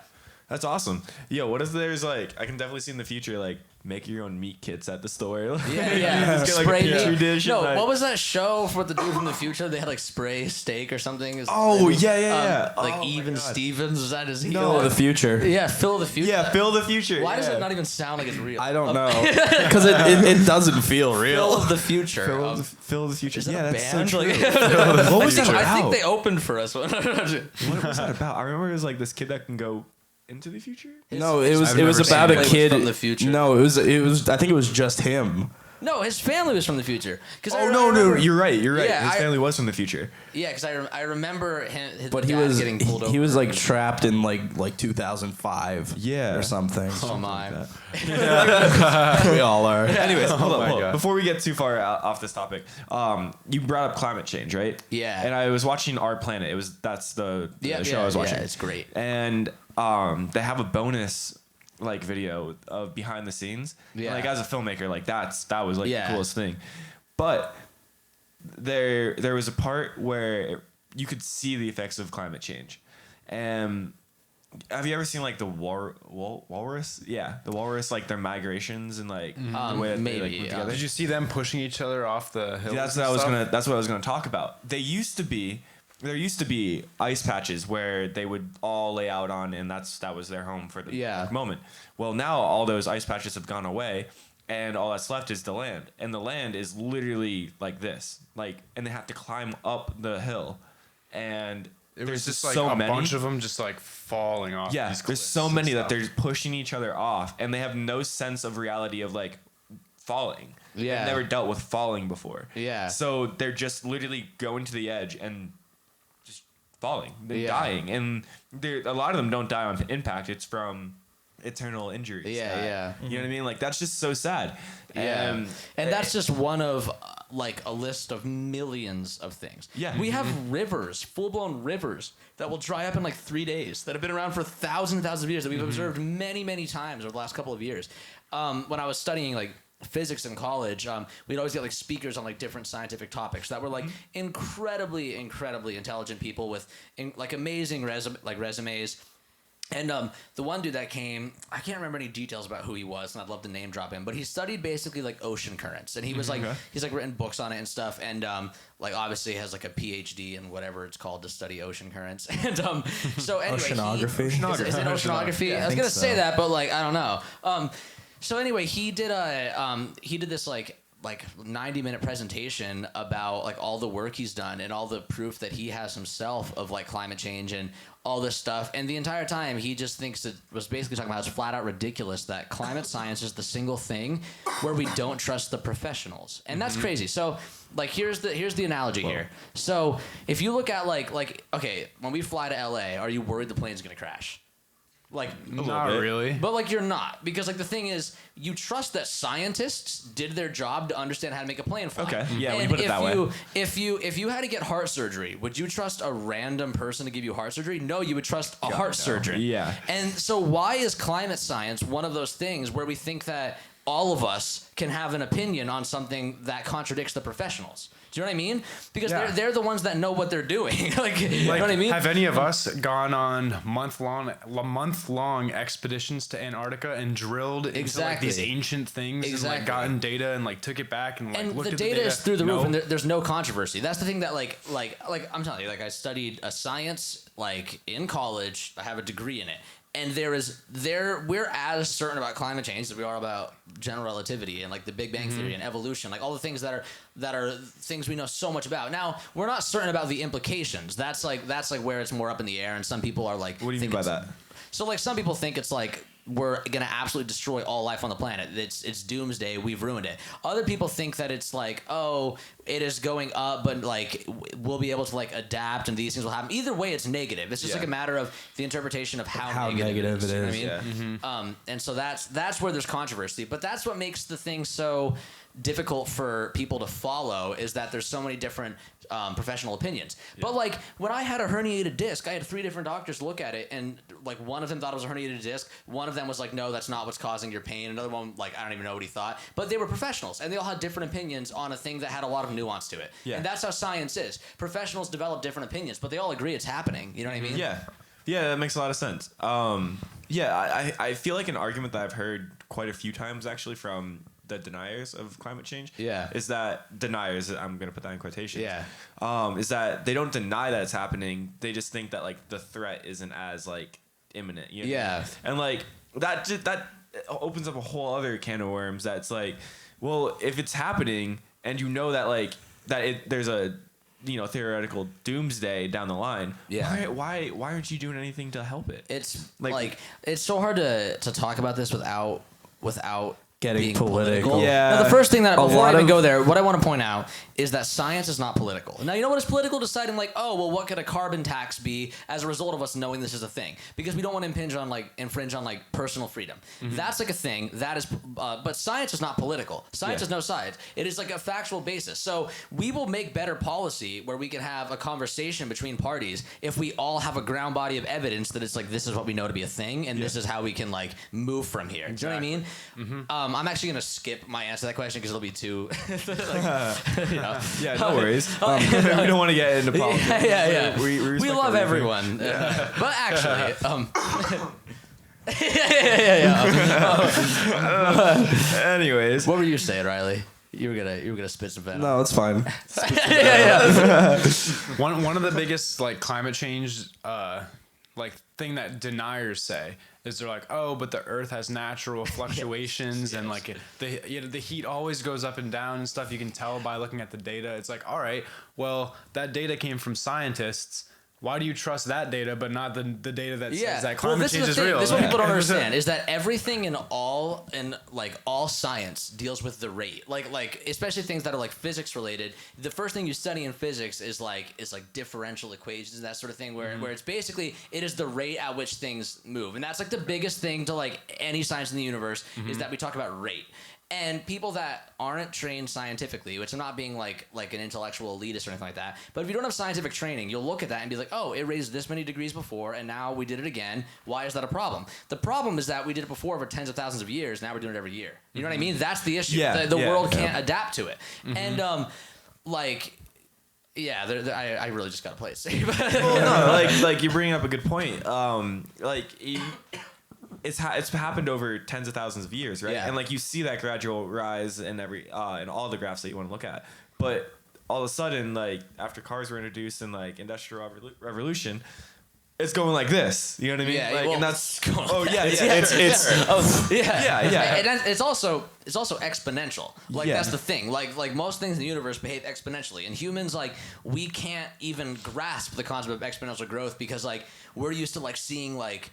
[SPEAKER 1] That's awesome. Yo, what if there's like I can definitely see in the future like make your own meat kits at the store.
[SPEAKER 4] Yeah.
[SPEAKER 1] Just get, like, a
[SPEAKER 4] Spray
[SPEAKER 1] petri
[SPEAKER 4] meat.
[SPEAKER 1] dish
[SPEAKER 4] No,
[SPEAKER 1] and, like-
[SPEAKER 4] what was that show for the dude from the future? They had like spray steak or something.
[SPEAKER 1] Oh, yeah.
[SPEAKER 4] Like
[SPEAKER 1] Oh, my
[SPEAKER 4] Even
[SPEAKER 1] God.
[SPEAKER 4] Stevens. Is that his heel?
[SPEAKER 3] Oh, the future.
[SPEAKER 4] Yeah, Phil the future.
[SPEAKER 1] Yeah, Phil the future.
[SPEAKER 4] Why does
[SPEAKER 1] yeah.
[SPEAKER 4] it not even sound like it's real?
[SPEAKER 3] I don't know because it doesn't feel
[SPEAKER 4] Phil
[SPEAKER 3] real.
[SPEAKER 4] of the future.
[SPEAKER 1] Phil the future.
[SPEAKER 4] Is that
[SPEAKER 1] Yeah,
[SPEAKER 4] a
[SPEAKER 1] that's
[SPEAKER 4] band?
[SPEAKER 1] so true.
[SPEAKER 4] Like,
[SPEAKER 1] What was that
[SPEAKER 4] I think
[SPEAKER 1] about?
[SPEAKER 4] they opened for us.
[SPEAKER 1] What was that about? I remember it was like this kid that can go into the future.
[SPEAKER 3] No, it was
[SPEAKER 2] I've
[SPEAKER 3] it was
[SPEAKER 2] never
[SPEAKER 3] about
[SPEAKER 2] seen
[SPEAKER 3] a
[SPEAKER 2] it.
[SPEAKER 3] kid
[SPEAKER 4] From the future.
[SPEAKER 3] No, it was I think it was just him.
[SPEAKER 4] No, his family was from the future.
[SPEAKER 1] Oh no, you're right.
[SPEAKER 4] Yeah,
[SPEAKER 1] His family was from the future.
[SPEAKER 4] Yeah, because I remember his
[SPEAKER 3] But
[SPEAKER 4] dad getting pulled over.
[SPEAKER 3] he was like trapped in like 2005.
[SPEAKER 1] Yeah.
[SPEAKER 3] Or something.
[SPEAKER 4] Oh my.
[SPEAKER 3] We all are.
[SPEAKER 1] Anyways, hold
[SPEAKER 2] my
[SPEAKER 1] on.
[SPEAKER 2] God.
[SPEAKER 1] Before we get too far off this topic, you brought up climate change, right?
[SPEAKER 4] Yeah.
[SPEAKER 1] And I was watching Our Planet. That's the show I was watching.
[SPEAKER 4] Yeah, it's great.
[SPEAKER 1] And they have a bonus like video of behind the scenes.
[SPEAKER 4] Yeah.
[SPEAKER 1] Like as a filmmaker, like that was like
[SPEAKER 4] Yeah.
[SPEAKER 1] the coolest thing. But there was a part where you could see the effects of climate change. And have you ever seen like the walrus? Yeah, the walrus, like their migrations and like the way that they like
[SPEAKER 4] maybe,
[SPEAKER 1] move
[SPEAKER 4] yeah.
[SPEAKER 1] together.
[SPEAKER 2] Did you see them pushing each other off the hills?
[SPEAKER 1] That's
[SPEAKER 2] and
[SPEAKER 1] what I was
[SPEAKER 2] stuff?
[SPEAKER 1] That's what I was gonna talk about. There used to be ice patches where they would all lay out on, and that was their home for the moment. Well, now all those ice patches have gone away, and all that's left is the land, and the land is literally like this, and they have to climb up the hill, and
[SPEAKER 2] It
[SPEAKER 1] there's
[SPEAKER 2] was just like
[SPEAKER 1] so
[SPEAKER 2] a
[SPEAKER 1] many.
[SPEAKER 2] bunch of them just like falling off.
[SPEAKER 1] Yeah,
[SPEAKER 2] these
[SPEAKER 1] there's
[SPEAKER 2] cliffs
[SPEAKER 1] so
[SPEAKER 2] and
[SPEAKER 1] many that
[SPEAKER 2] stuff.
[SPEAKER 1] they're pushing each other off, and they have no sense of reality of like falling.
[SPEAKER 4] Yeah.
[SPEAKER 1] They've never dealt with falling before.
[SPEAKER 4] Yeah.
[SPEAKER 1] So they're just literally going to the edge and just falling, they're
[SPEAKER 4] Yeah.
[SPEAKER 1] dying, and a lot of them don't die on impact. It's from eternal injuries.
[SPEAKER 4] Yeah.
[SPEAKER 1] You know what I mean? Like that's just so sad.
[SPEAKER 4] Yeah. And that's just one of like a list of millions of things.
[SPEAKER 1] Yeah.
[SPEAKER 4] We have rivers, full-blown rivers that will dry up in like 3 days that have been around for thousands and thousands of years that we've observed many, many times over the last couple of years. When I was studying like physics in college, we'd always get like speakers on like different scientific topics that were like incredibly intelligent people with like amazing resumes. And the one dude that came, I can't remember any details about who he was, and I'd love to name drop him, but he studied basically like ocean currents, and he was like, he's like written books on it and stuff, and like obviously has like a PhD in whatever it's called to study ocean currents, and so anyway,
[SPEAKER 3] Oceanography?
[SPEAKER 4] Is it oceanography? I was gonna say that, but like I don't know. So anyway, he did this like 90-minute presentation about like all the work he's done and all the proof that he has himself of like climate change and all this stuff. And the entire time he just was basically talking about it's flat out ridiculous that climate science is the single thing where we don't trust the professionals. And that's crazy. So like here's the analogy here. So if you look at like okay, when we fly to LA, are you worried the plane's gonna crash? Like
[SPEAKER 2] Not really.
[SPEAKER 4] But like you're not, because like the thing is, you trust that scientists did their job to understand how to make a plane fly.
[SPEAKER 1] Okay, yeah, when
[SPEAKER 4] And
[SPEAKER 1] you put it that way.
[SPEAKER 4] If you had to get heart surgery, would you trust a random person to give you heart surgery? No, you would trust a heart surgeon.
[SPEAKER 1] Yeah.
[SPEAKER 4] And so why is climate science one of those things where we think that all of us can have an opinion on something that contradicts the professionals? Do you know what I mean? Because
[SPEAKER 2] Yeah.
[SPEAKER 4] they're the ones that know what they're doing. like, you know what I mean?
[SPEAKER 2] Have any of us gone on month-long expeditions to Antarctica and drilled into like
[SPEAKER 4] Exactly.
[SPEAKER 2] these ancient things and like
[SPEAKER 4] Exactly.
[SPEAKER 2] gotten data and like took it back and like
[SPEAKER 4] And
[SPEAKER 2] looked
[SPEAKER 4] the
[SPEAKER 2] at
[SPEAKER 4] data
[SPEAKER 2] the data
[SPEAKER 4] is through the roof,
[SPEAKER 2] No.
[SPEAKER 4] and there's no controversy. That's the thing that like I'm telling you, like I studied a science like in college. I have a degree in it, and we're as certain about climate change as we are about general relativity and like the Big Bang Theory and evolution, like all the things that are things we know so much about. Now we're not certain about the implications. That's like where it's more up in the air, and some people are like,
[SPEAKER 1] What do you mean by that?
[SPEAKER 4] So like some people think it's like we're gonna absolutely destroy all life on the planet. It's doomsday. We've ruined it. Other people think that it's like, oh, it is going up, but like we'll be able to like adapt and these things will happen. Either way, it's negative. It's just like a matter of the interpretation of how negative it is. You know what I mean? And so that's where there's controversy. But that's what makes the thing so difficult for people to follow, is that there's so many different professional opinions. But like when I had a herniated disc, I had 3 different doctors look at it, and like one of them thought it was a herniated disc. One of them was like, no, that's not what's causing your pain. Another one, like, I don't even know what he thought. But they were professionals, and they all had different opinions on a thing that had a lot of nuance to it.
[SPEAKER 1] Yeah.
[SPEAKER 4] And that's how science is. Professionals develop different opinions, but they all agree it's happening. You know what I mean?
[SPEAKER 1] Yeah, that makes a lot of sense. I feel like an argument that I've heard quite a few times actually from the deniers of climate change.
[SPEAKER 4] Yeah.
[SPEAKER 1] Is that deniers? I'm gonna put that in quotations.
[SPEAKER 4] Yeah.
[SPEAKER 1] Is that they don't deny that it's happening. They just think that like the threat isn't as like imminent. You know what I mean? And like that opens up a whole other can of worms. That's like, well, if it's happening and you know that like there's a theoretical doomsday down the line.
[SPEAKER 4] Yeah.
[SPEAKER 1] Why aren't you doing anything to help it?
[SPEAKER 4] It's
[SPEAKER 1] Like-
[SPEAKER 4] like it's so hard to talk about this without
[SPEAKER 3] getting
[SPEAKER 4] being
[SPEAKER 3] political.
[SPEAKER 1] Yeah.
[SPEAKER 4] Now, the first thing that before I
[SPEAKER 3] lot
[SPEAKER 4] even
[SPEAKER 3] of-
[SPEAKER 4] go there, what I want to point out is that science is not political. Now, you know what is political? Deciding like, oh, well, what could a carbon tax be as a result of us knowing this is a thing? Because we don't want to infringe on personal freedom. That's like a thing. That is, but science is not political. Science is no science. It is like a factual basis. So we will make better policy where we can have a conversation between parties if we all have a ground body of evidence that it's like this is what we know to be a thing and this is how we can like move from here. Do you know what I mean? I'm actually gonna skip my answer to that question because it'll be too.
[SPEAKER 1] Yeah, no worries. We don't want to get into politics.
[SPEAKER 4] Yeah.
[SPEAKER 1] We
[SPEAKER 4] We love
[SPEAKER 1] everything.
[SPEAKER 4] everyone, but actually,
[SPEAKER 1] Anyways,
[SPEAKER 4] what were you saying, Riley? You were gonna spit some venom.
[SPEAKER 3] No, it's fine.
[SPEAKER 2] One of the biggest like climate change like thing that deniers say is they're like, oh, but the Earth has natural fluctuations and like the heat always goes up and down and stuff. You can tell by looking at the data. It's like, all right, well, that data came from scientists. Why do you trust that data but not the data that says that climate change is real?
[SPEAKER 4] This is what people don't understand is that everything in all science deals with the rate. Like especially things that are like physics related. The first thing you study in physics is like differential equations and that sort of thing where it's basically it is the rate at which things move. And that's like the biggest thing to like any science in the universe is that we talk about rate. And people that aren't trained scientifically, which I'm not being like an intellectual elitist or anything like that, but if you don't have scientific training, you'll look at that and be like, oh, it raised this many degrees before, and now we did it again. Why is that a problem? The problem is that we did it before over tens of thousands of years. Now we're doing it every year. You know what I mean? That's the issue.
[SPEAKER 1] Yeah,
[SPEAKER 4] The world
[SPEAKER 1] yeah.
[SPEAKER 4] can't adapt to it. And I really just got to play it safe.
[SPEAKER 1] well, no, like you bring up a good point. It's happened over tens of thousands of years, right?
[SPEAKER 4] Yeah.
[SPEAKER 1] And like you see that gradual rise in in all the graphs that you want to look at, but all of a sudden, like after cars were introduced in like industrial revolution, it's going like this. You know what I mean?
[SPEAKER 4] Yeah,
[SPEAKER 1] like,
[SPEAKER 4] well,
[SPEAKER 1] and that's
[SPEAKER 4] it's going
[SPEAKER 1] oh
[SPEAKER 4] like
[SPEAKER 1] yeah,
[SPEAKER 4] that.
[SPEAKER 1] yeah.
[SPEAKER 4] It's
[SPEAKER 1] Yeah.
[SPEAKER 4] And then it's also exponential. Like
[SPEAKER 1] Yeah.
[SPEAKER 4] that's the thing. Like most things in the universe behave exponentially, and humans like we can't even grasp the concept of exponential growth because like we're used to like seeing like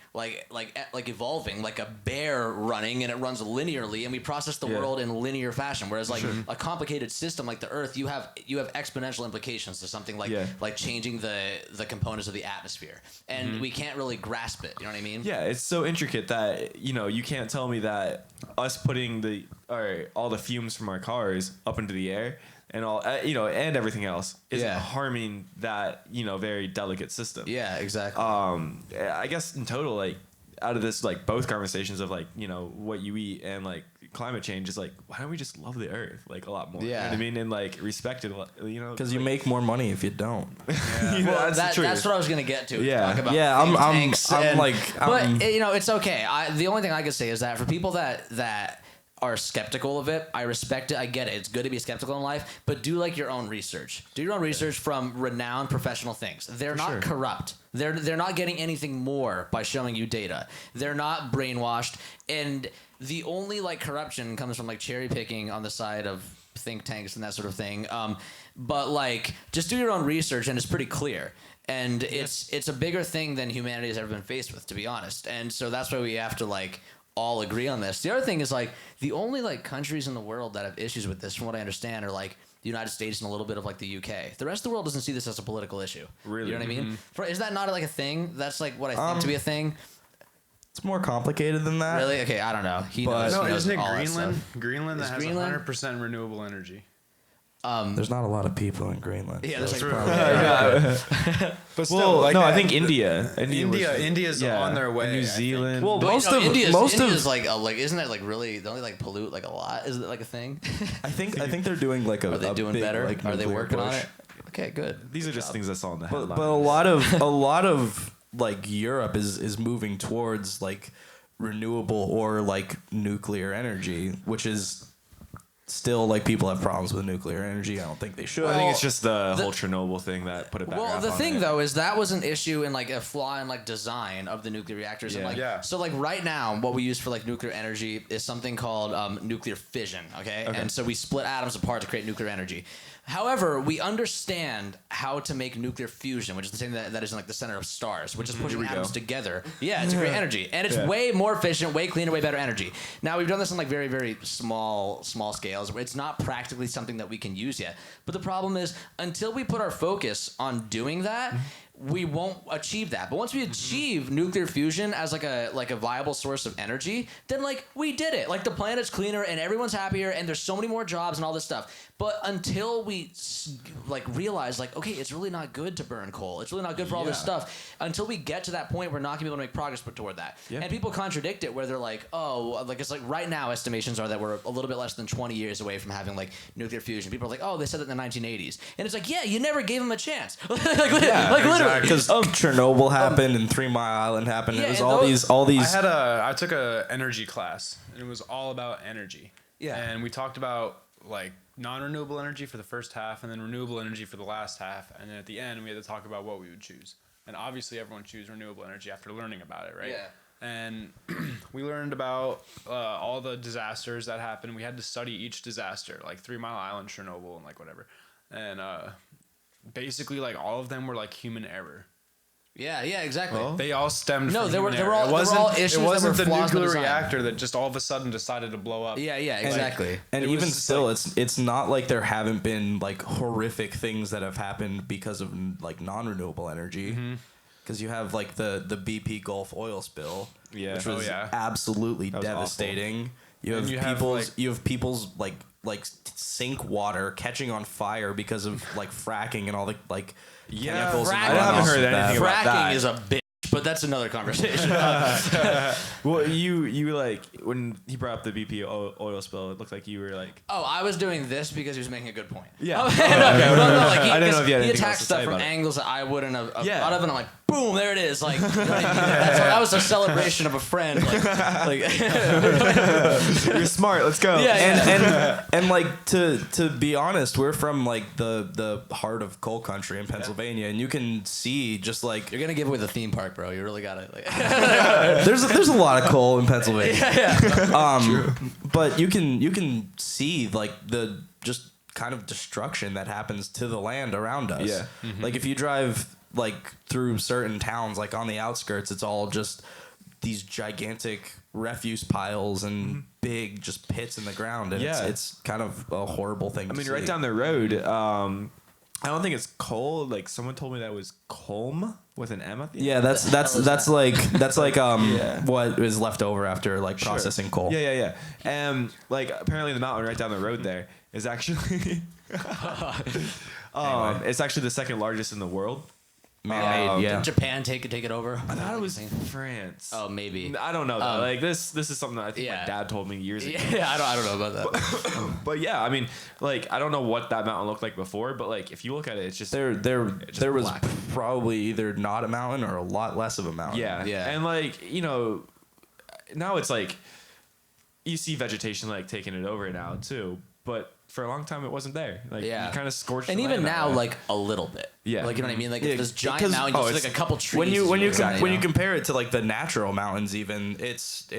[SPEAKER 4] evolving like a bear running and it runs linearly, and we process the world in linear fashion. Whereas like a complicated system like the Earth, you have exponential implications to something like changing the components of the atmosphere, and we can't really grasp it. You know what I mean?
[SPEAKER 1] Yeah, it's so intricate that you can't tell me that us putting all the fumes from our cars up into the air and all and everything else isn't harming that very delicate system.
[SPEAKER 4] Yeah, exactly.
[SPEAKER 1] I guess in total, like out of this, like both conversations of like what you eat and like climate change is like, why don't we just love the earth like a lot more?
[SPEAKER 4] Yeah.
[SPEAKER 1] You know what I mean? And like respect it,
[SPEAKER 3] Because you make more money if you don't.
[SPEAKER 4] Well, that's what I was gonna get to.
[SPEAKER 1] Yeah.
[SPEAKER 4] Talk about
[SPEAKER 3] Yeah,
[SPEAKER 4] think
[SPEAKER 3] I'm
[SPEAKER 4] tanks and-
[SPEAKER 3] like,
[SPEAKER 4] but it's okay. The only thing I can say is that for people that are skeptical of it, I respect it. I get it. It's good to be skeptical in life, but do like your own research. Do your own research from renowned professional things. They're not corrupt. They're not getting anything more by showing you data. They're not brainwashed, and the only like corruption comes from like cherry picking on the side of think tanks and that sort of thing. But like just do your own research, and it's pretty clear. And it's a bigger thing than humanity has ever been faced with, to be honest. And so that's why we have to like all agree on this. The other thing is like the only like countries in the world that have issues with this, from what I understand, are like the United States and a little bit of like the UK. The rest of the world doesn't see this as a political issue.
[SPEAKER 1] Really?
[SPEAKER 4] You know what I mean? Is that not like a thing? That's like what I think to be a thing.
[SPEAKER 3] it's more complicated than that.
[SPEAKER 4] Really? Okay, I don't know. He knows.
[SPEAKER 2] No,
[SPEAKER 4] he knows
[SPEAKER 2] isn't it
[SPEAKER 4] all that
[SPEAKER 2] Greenland?
[SPEAKER 4] stuff.
[SPEAKER 2] Greenland that
[SPEAKER 4] Is
[SPEAKER 2] has
[SPEAKER 4] Greenland?
[SPEAKER 2] 100% renewable energy.
[SPEAKER 3] There's not a lot of people in Greenland.
[SPEAKER 4] Yeah,
[SPEAKER 3] so
[SPEAKER 4] there's
[SPEAKER 3] it's
[SPEAKER 4] like
[SPEAKER 3] probably-
[SPEAKER 2] But still,
[SPEAKER 1] Well,
[SPEAKER 2] like
[SPEAKER 1] no,
[SPEAKER 2] that-
[SPEAKER 1] I think India.
[SPEAKER 2] India's on their way.
[SPEAKER 1] New
[SPEAKER 2] I think.
[SPEAKER 1] Zealand.
[SPEAKER 3] Well,
[SPEAKER 4] But
[SPEAKER 3] most
[SPEAKER 4] no,
[SPEAKER 3] of
[SPEAKER 4] India's like isn't that like really don't they like pollute like a lot? Is it like a thing?
[SPEAKER 3] I think they're doing like a.
[SPEAKER 4] Are they
[SPEAKER 3] a
[SPEAKER 4] doing
[SPEAKER 3] big,
[SPEAKER 4] better?
[SPEAKER 3] Like,
[SPEAKER 4] Are they
[SPEAKER 3] nuclear
[SPEAKER 4] working on
[SPEAKER 3] push.
[SPEAKER 4] it? Okay, good.
[SPEAKER 1] These are just things I saw in the
[SPEAKER 3] But
[SPEAKER 1] headlines.
[SPEAKER 3] a lot of like Europe is moving towards like renewable or like nuclear energy, which is still, like, people have problems with nuclear energy. I don't think they should.
[SPEAKER 1] I think
[SPEAKER 4] Well,
[SPEAKER 1] it's just the whole Chernobyl thing that put it back.
[SPEAKER 4] Well, the thing though is that was an issue in like a flaw in like design of the nuclear reactors. And
[SPEAKER 1] Yeah.
[SPEAKER 4] like,
[SPEAKER 2] Yeah.
[SPEAKER 4] So like right now, what we use for like nuclear energy is something called nuclear fission. Okay? And so we split atoms apart to create nuclear energy. However, we understand how to make nuclear fusion, which is the thing that is in like the center of stars, which is pushing atoms together. Yeah, to create energy, and it's way more efficient, way cleaner, way better energy. Now we've done this on like very, very small scales. It's not practically something that we can use yet. But the problem is, until we put our focus on doing that, we won't achieve that. But once we achieve nuclear fusion as like a viable source of energy, then like we did it. Like the planet's cleaner and everyone's happier and there's so many more jobs and all this stuff. But until we like realize like, okay, it's really not good to burn coal. It's really not good for all this stuff. Until we get to that point, we're not gonna be able to make progress toward that. Yeah. And people contradict it where they're like, oh, like it's like right now estimations are that we're a little bit less than 20 years away from having like nuclear fusion. People are like, oh, they said it in the 1980s. And it's like, yeah, you never gave them a chance. like literally.
[SPEAKER 3] Because Chernobyl happened and 3 Mile Island happened.
[SPEAKER 4] Yeah,
[SPEAKER 3] It was
[SPEAKER 4] and
[SPEAKER 3] all these.
[SPEAKER 2] I took a energy class, and it was all about energy.
[SPEAKER 4] Yeah.
[SPEAKER 2] And we talked about like non-renewable energy for the first half, and then renewable energy for the last half, and then at the end we had to talk about what we would choose. And obviously, everyone choose renewable energy after learning about it, right?
[SPEAKER 4] Yeah.
[SPEAKER 2] And we learned about all the disasters that happened. We had to study each disaster, like 3 Mile Island, Chernobyl, and like whatever. And basically, like all of them were like human error.
[SPEAKER 4] Yeah, exactly.
[SPEAKER 1] Well,
[SPEAKER 2] They all stemmed
[SPEAKER 4] No,
[SPEAKER 2] from
[SPEAKER 4] they were-
[SPEAKER 2] human
[SPEAKER 4] they were
[SPEAKER 2] error.
[SPEAKER 4] all- they were all issues
[SPEAKER 2] It
[SPEAKER 4] that
[SPEAKER 2] wasn't
[SPEAKER 4] were
[SPEAKER 2] the
[SPEAKER 4] flaws in the
[SPEAKER 2] nuclear
[SPEAKER 4] design.
[SPEAKER 2] reactor that just all of a sudden decided to blow up.
[SPEAKER 4] Yeah, exactly.
[SPEAKER 3] And
[SPEAKER 2] It was
[SPEAKER 3] even
[SPEAKER 2] just
[SPEAKER 3] still,
[SPEAKER 2] like-
[SPEAKER 3] it's not like there haven't been like horrific things that have happened because of like non-renewable energy. Because you have like the BP Gulf oil spill,
[SPEAKER 1] Yeah.
[SPEAKER 3] which
[SPEAKER 1] Oh,
[SPEAKER 3] was
[SPEAKER 2] yeah.
[SPEAKER 3] absolutely
[SPEAKER 1] was
[SPEAKER 3] devastating. You
[SPEAKER 2] And
[SPEAKER 3] have
[SPEAKER 2] you have,
[SPEAKER 3] people's
[SPEAKER 2] like-
[SPEAKER 3] you have people's like sink water catching on fire because of like fracking and all the like chemicals. and
[SPEAKER 4] fracking-
[SPEAKER 1] I haven't
[SPEAKER 3] runoffs
[SPEAKER 1] heard
[SPEAKER 3] of that.
[SPEAKER 1] anything about
[SPEAKER 4] Fracking
[SPEAKER 1] that.
[SPEAKER 4] is a bitch, but that's another conversation.
[SPEAKER 1] Well, you like when he brought up the BP oil spill, it looked like you were like,
[SPEAKER 4] Oh, I was doing this because he was making a good point.
[SPEAKER 1] Yeah.
[SPEAKER 4] No, like
[SPEAKER 1] I didn't know if you had
[SPEAKER 4] he
[SPEAKER 1] anything
[SPEAKER 4] attacked
[SPEAKER 1] else to
[SPEAKER 4] stuff
[SPEAKER 1] say
[SPEAKER 4] from
[SPEAKER 1] about it.
[SPEAKER 4] angles that I wouldn't have
[SPEAKER 1] Yeah.
[SPEAKER 4] thought of, and I'm like, boom, there it is. Like, you know what I mean? that was a celebration of a friend. Like
[SPEAKER 1] "You're smart, let's go."
[SPEAKER 4] Yeah.
[SPEAKER 3] And like to be honest, we're from like the heart of coal country in Pennsylvania, and you can see just like
[SPEAKER 4] you're gonna give away the theme park, bro. You really gotta. Like,
[SPEAKER 3] there's a lot of coal in Pennsylvania. But you can see like the just kind of destruction that happens to the land around us.
[SPEAKER 1] Yeah.
[SPEAKER 3] Like if you drive like through certain towns, like on the outskirts, it's all just these gigantic refuse piles and big just pits in the ground, and
[SPEAKER 1] Yeah.
[SPEAKER 3] it's kind of a horrible thing.
[SPEAKER 1] I mean,
[SPEAKER 3] to
[SPEAKER 1] right
[SPEAKER 3] see.
[SPEAKER 1] down the road, I don't think it's coal. Like someone told me that was colm with an M at the end.
[SPEAKER 3] Yeah, that's like what is left over after like
[SPEAKER 1] Sure.
[SPEAKER 3] processing coal.
[SPEAKER 1] Yeah. And like apparently the mountain right down the road there is actually it's actually the second largest in the world.
[SPEAKER 3] Man-made, yeah.
[SPEAKER 4] Did Japan take it over?
[SPEAKER 1] I thought it was France.
[SPEAKER 4] Oh, maybe.
[SPEAKER 1] I don't know though. Like this is something that I think
[SPEAKER 4] Yeah.
[SPEAKER 1] my dad told me years ago.
[SPEAKER 4] Yeah, I don't know about that.
[SPEAKER 1] But yeah, I mean, like I don't know what that mountain looked like before, but like if you look at it, it's just
[SPEAKER 3] There
[SPEAKER 1] just
[SPEAKER 3] was
[SPEAKER 1] black.
[SPEAKER 3] probably either not a mountain or a lot less of a mountain.
[SPEAKER 4] Yeah.
[SPEAKER 1] And like, you know, now it's like you see vegetation like taking it over now too, but for a long time it wasn't there. Like
[SPEAKER 4] Yeah.
[SPEAKER 1] you kind of scorched.
[SPEAKER 4] And
[SPEAKER 1] the
[SPEAKER 4] even
[SPEAKER 1] land that
[SPEAKER 4] now,
[SPEAKER 1] way.
[SPEAKER 4] like a little bit.
[SPEAKER 1] Yeah.
[SPEAKER 4] Like you know what I mean? Like
[SPEAKER 3] Yeah,
[SPEAKER 4] this giant
[SPEAKER 3] because-
[SPEAKER 4] mountain, just
[SPEAKER 1] it's-
[SPEAKER 4] like a couple trees.
[SPEAKER 3] When you
[SPEAKER 4] you know?
[SPEAKER 3] compare it to like the natural mountains, even it's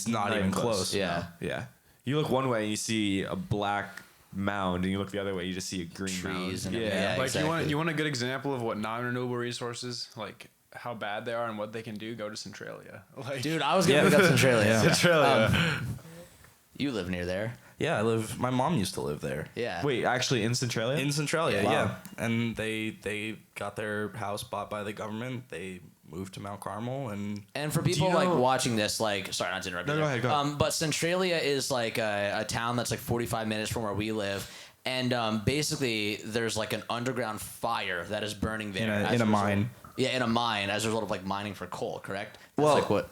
[SPEAKER 3] not even close.
[SPEAKER 4] Yeah.
[SPEAKER 1] Yeah. You look one way and you see a black mound, and you look the other way, you just see a green
[SPEAKER 4] Trees
[SPEAKER 1] mound.
[SPEAKER 4] and everything.
[SPEAKER 1] Yeah.
[SPEAKER 4] Yeah.
[SPEAKER 2] Like
[SPEAKER 4] exactly.
[SPEAKER 2] you want a good example of what non-renewable resources, like how bad they are and what they can do, go to Centralia. Like
[SPEAKER 4] Dude, I was gonna look up Centralia.
[SPEAKER 3] Yeah.
[SPEAKER 2] Centralia.
[SPEAKER 4] You live near there.
[SPEAKER 3] Yeah, my mom used to live there.
[SPEAKER 4] Yeah.
[SPEAKER 1] Wait, actually in Centralia?
[SPEAKER 3] In Centralia,
[SPEAKER 1] Wow.
[SPEAKER 3] yeah. And they got their house bought by the government. They moved to Mount Carmel, and
[SPEAKER 4] And for people
[SPEAKER 1] you
[SPEAKER 4] like
[SPEAKER 1] know-
[SPEAKER 4] watching this, like, sorry, not to interrupt.
[SPEAKER 1] No,
[SPEAKER 4] you
[SPEAKER 1] go
[SPEAKER 4] there.
[SPEAKER 1] ahead, go ahead.
[SPEAKER 4] But Centralia is like a town that's like 45 minutes from where we live, and basically there's like an underground fire that is burning there
[SPEAKER 3] in
[SPEAKER 4] as
[SPEAKER 3] a
[SPEAKER 4] result-
[SPEAKER 3] mine.
[SPEAKER 4] Yeah, in a mine as a result of like mining for coal. Correct. That's
[SPEAKER 3] Well,
[SPEAKER 4] like what.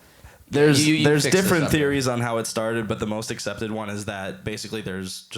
[SPEAKER 3] There's
[SPEAKER 4] You
[SPEAKER 3] there's
[SPEAKER 4] fixed this
[SPEAKER 3] different
[SPEAKER 4] up there.
[SPEAKER 3] theories on how it started, but the most accepted one is that basically there was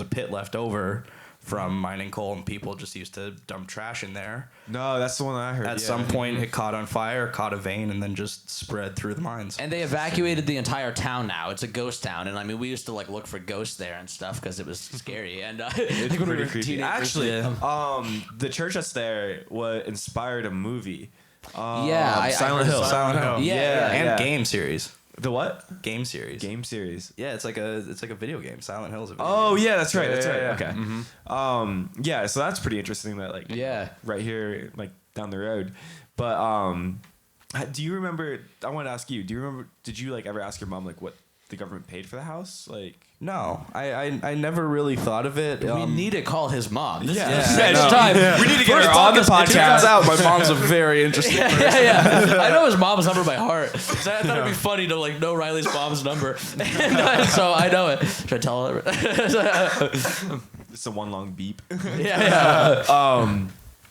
[SPEAKER 3] a pit left over from mining coal, and people just used to dump trash in there.
[SPEAKER 1] No, that's the one I heard.
[SPEAKER 3] At some point, it caught on fire, caught a vein, and then just spread through the mines.
[SPEAKER 4] And they evacuated the entire town now. It's a ghost town, and I mean, we used to like look for ghosts there and stuff because it was scary. And
[SPEAKER 1] It's pretty creepy.
[SPEAKER 4] teenagers.
[SPEAKER 1] Actually,
[SPEAKER 3] Yeah.
[SPEAKER 1] the church that's there inspired a movie.
[SPEAKER 4] I
[SPEAKER 1] Silent
[SPEAKER 4] heard
[SPEAKER 1] Hill.
[SPEAKER 4] of
[SPEAKER 3] Silent Hill.
[SPEAKER 4] Yeah,
[SPEAKER 3] And game series.
[SPEAKER 1] The what?
[SPEAKER 3] Game series.
[SPEAKER 1] Game series.
[SPEAKER 3] Yeah, it's like a video game. Silent Hill is a video
[SPEAKER 1] Oh
[SPEAKER 3] game.
[SPEAKER 1] yeah, that's right. That's
[SPEAKER 2] Yeah,
[SPEAKER 1] right.
[SPEAKER 2] yeah.
[SPEAKER 1] Okay. Yeah. So that's pretty interesting. That like
[SPEAKER 4] Yeah.
[SPEAKER 1] right here, like down the road. But do you remember? I want to ask you. Do you remember? Did you like ever ask your mom like what the government paid for the house? Like.
[SPEAKER 3] No, I never really thought of it.
[SPEAKER 4] We need to call his mom. This
[SPEAKER 1] Yeah.
[SPEAKER 4] is
[SPEAKER 1] Yeah,
[SPEAKER 4] it's
[SPEAKER 1] no.
[SPEAKER 4] time.
[SPEAKER 1] We need to get
[SPEAKER 4] First
[SPEAKER 1] her on the
[SPEAKER 4] podcast.
[SPEAKER 3] Turns out my mom's a very interesting person.
[SPEAKER 4] Yeah. I know his mom's number by heart. So I thought it'd be funny to like know Riley's mom's number. And, so I know it. Should I tell her?
[SPEAKER 1] It's a one long beep.
[SPEAKER 4] Yeah.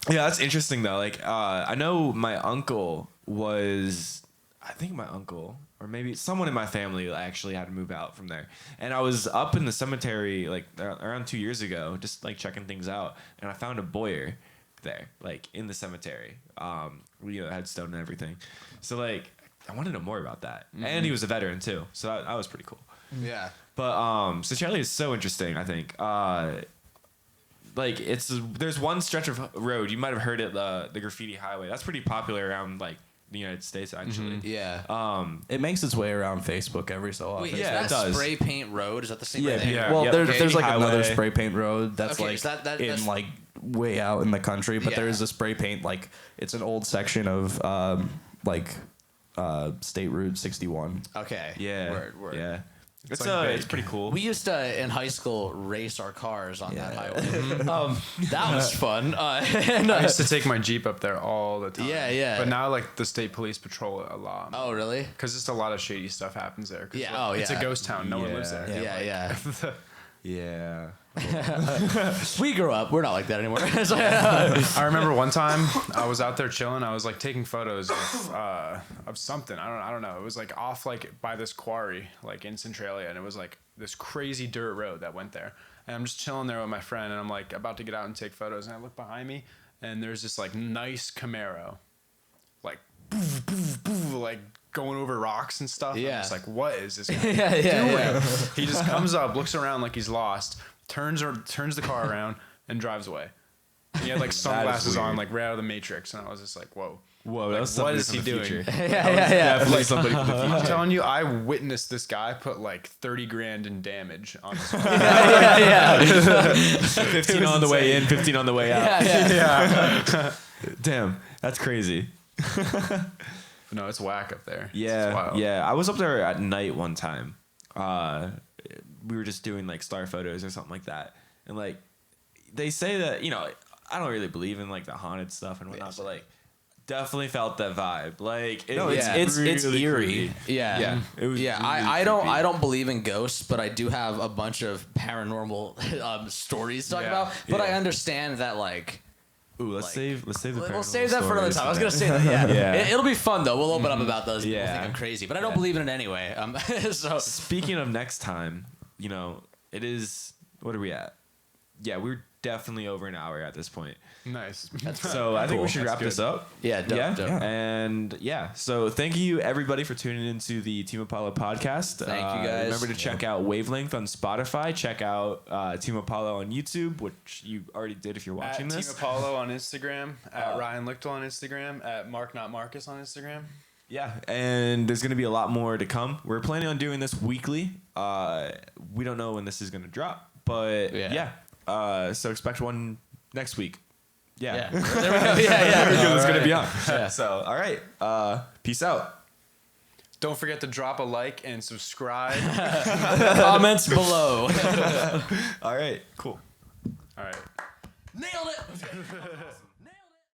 [SPEAKER 1] Yeah, that's interesting though. Like, I know my uncle was, I think my uncle, or maybe someone in my family actually had to move out from there. And I was up in the cemetery like around 2 years ago, just like checking things out, and I found a Boyer there, like in the cemetery. Headstone and everything. So like, I want to know more about that. And he was a veteran too, so that was pretty cool.
[SPEAKER 4] Yeah.
[SPEAKER 1] But so Charlie is so interesting. I think. Like there's one stretch of road, you might have heard it, the graffiti highway. That's pretty popular around like the United States actually.
[SPEAKER 4] Yeah.
[SPEAKER 3] It makes its way around Facebook every so often.
[SPEAKER 4] Wait, is
[SPEAKER 1] yeah,
[SPEAKER 4] that
[SPEAKER 1] it does.
[SPEAKER 4] Spray Paint Road? Is that the same
[SPEAKER 1] Yeah,
[SPEAKER 4] thing?
[SPEAKER 2] yeah.
[SPEAKER 3] Well,
[SPEAKER 1] Yep.
[SPEAKER 3] there's like
[SPEAKER 1] Highway.
[SPEAKER 3] another spray paint road that's
[SPEAKER 4] Okay,
[SPEAKER 3] like
[SPEAKER 4] so that's-
[SPEAKER 3] in like way out in the country, but
[SPEAKER 4] Yeah.
[SPEAKER 3] there is a spray paint, like it's an old section of State Route 61.
[SPEAKER 4] Okay.
[SPEAKER 1] Yeah.
[SPEAKER 4] Word.
[SPEAKER 1] Yeah. It's
[SPEAKER 2] like
[SPEAKER 1] it's
[SPEAKER 2] big.
[SPEAKER 1] pretty cool.
[SPEAKER 4] We used to in high school race our cars on that
[SPEAKER 3] Yeah.
[SPEAKER 4] highway. That was fun. And,
[SPEAKER 2] I used to take my Jeep up there all the time.
[SPEAKER 4] Yeah, yeah.
[SPEAKER 2] But now, like, the state police patrol it a lot.
[SPEAKER 4] oh really?
[SPEAKER 2] Because just a lot of shady stuff happens there. 'Cause,
[SPEAKER 4] Yeah,
[SPEAKER 2] like,
[SPEAKER 4] oh,
[SPEAKER 2] It's a
[SPEAKER 4] yeah.
[SPEAKER 2] ghost town. No one lives
[SPEAKER 1] Yeah.
[SPEAKER 2] there.
[SPEAKER 4] Yeah.
[SPEAKER 1] Yeah.
[SPEAKER 4] We grew up. We're not like that anymore. So,
[SPEAKER 2] I remember one time I was out there chilling. I was like taking photos of something. I don't know. It was like off like by this quarry, like in Centralia, and it was like this crazy dirt road that went there. And I'm just chilling there with my friend, and I'm like about to get out and take photos, and I look behind me, and there's this like nice Camaro, like like going over rocks and stuff.
[SPEAKER 4] Yeah.
[SPEAKER 2] I'm just like, what is this guy
[SPEAKER 4] yeah.
[SPEAKER 2] He just comes up, looks around like he's lost, turns the car around, and drives away. And he had like sunglasses on,
[SPEAKER 1] weird.
[SPEAKER 2] like right out of the Matrix, and I was just like, whoa.
[SPEAKER 1] Whoa,
[SPEAKER 2] Like,
[SPEAKER 1] that was
[SPEAKER 2] what
[SPEAKER 1] somebody
[SPEAKER 2] is
[SPEAKER 1] from
[SPEAKER 2] he
[SPEAKER 1] the
[SPEAKER 2] doing?
[SPEAKER 1] future.
[SPEAKER 4] Yeah.
[SPEAKER 1] Definitely somebody from the
[SPEAKER 2] I'm
[SPEAKER 1] future.
[SPEAKER 2] telling you, I witnessed this guy put like 30 grand in damage on this car.
[SPEAKER 4] Yeah.
[SPEAKER 1] 15 on the way in, 15 on the way out.
[SPEAKER 4] Yeah.
[SPEAKER 1] Damn, that's crazy.
[SPEAKER 2] No, it's whack up there. It's
[SPEAKER 1] Yeah,
[SPEAKER 2] wild.
[SPEAKER 1] yeah. I was up there at night one time. We were just doing like star photos or something like that, and like they say that I don't really believe in like the haunted stuff and whatnot, but like definitely felt that vibe. Like
[SPEAKER 3] it's
[SPEAKER 1] really
[SPEAKER 3] eerie.
[SPEAKER 1] creepy.
[SPEAKER 4] Yeah.
[SPEAKER 1] Yeah, it was
[SPEAKER 4] Yeah,
[SPEAKER 1] really
[SPEAKER 4] I
[SPEAKER 1] creepy.
[SPEAKER 4] don't believe in ghosts, but I do have a bunch of paranormal stories to talk
[SPEAKER 2] Yeah.
[SPEAKER 4] about. But I
[SPEAKER 1] Yeah.
[SPEAKER 4] understand that like
[SPEAKER 1] Ooh, let's save the.
[SPEAKER 4] we'll
[SPEAKER 1] paranormal
[SPEAKER 4] save that for another
[SPEAKER 1] stories
[SPEAKER 4] time. I was
[SPEAKER 1] then.
[SPEAKER 4] gonna say that. Yeah,
[SPEAKER 1] Yeah.
[SPEAKER 4] It'll be fun though. We'll open up about those. People
[SPEAKER 1] Yeah.
[SPEAKER 4] think I'm crazy, but I don't
[SPEAKER 1] Yeah.
[SPEAKER 4] believe in it anyway. So
[SPEAKER 1] Speaking of next time, it is. What are we at? Yeah, we're definitely over an hour at this point.
[SPEAKER 2] Nice.
[SPEAKER 1] So I think we should
[SPEAKER 2] That's
[SPEAKER 1] wrap this
[SPEAKER 2] good.
[SPEAKER 1] up.
[SPEAKER 4] yeah, dope.
[SPEAKER 1] And so thank you everybody for tuning into the Team Apollo podcast.
[SPEAKER 4] Thank you, guys.
[SPEAKER 1] Remember to check out Wavelength on Spotify. Check out Team Apollo on YouTube, which you already did if you're watching
[SPEAKER 2] At
[SPEAKER 1] this.
[SPEAKER 2] Team Apollo on Instagram, at Ryan Lichtel on Instagram, at Mark Not Marcus on Instagram.
[SPEAKER 1] Yeah, and there's gonna be a lot more to come. We're planning on doing this weekly. We don't know when this is gonna drop, but
[SPEAKER 4] Yeah.
[SPEAKER 1] so expect one next week.
[SPEAKER 4] Yeah.
[SPEAKER 1] Yeah,
[SPEAKER 4] There we go. Yeah.
[SPEAKER 1] because it's gonna be on.
[SPEAKER 4] Yeah.
[SPEAKER 1] So all right, peace out.
[SPEAKER 2] Don't forget to drop a like and subscribe.
[SPEAKER 4] Comments below.
[SPEAKER 1] All right, cool.
[SPEAKER 2] All right.
[SPEAKER 4] Nailed it.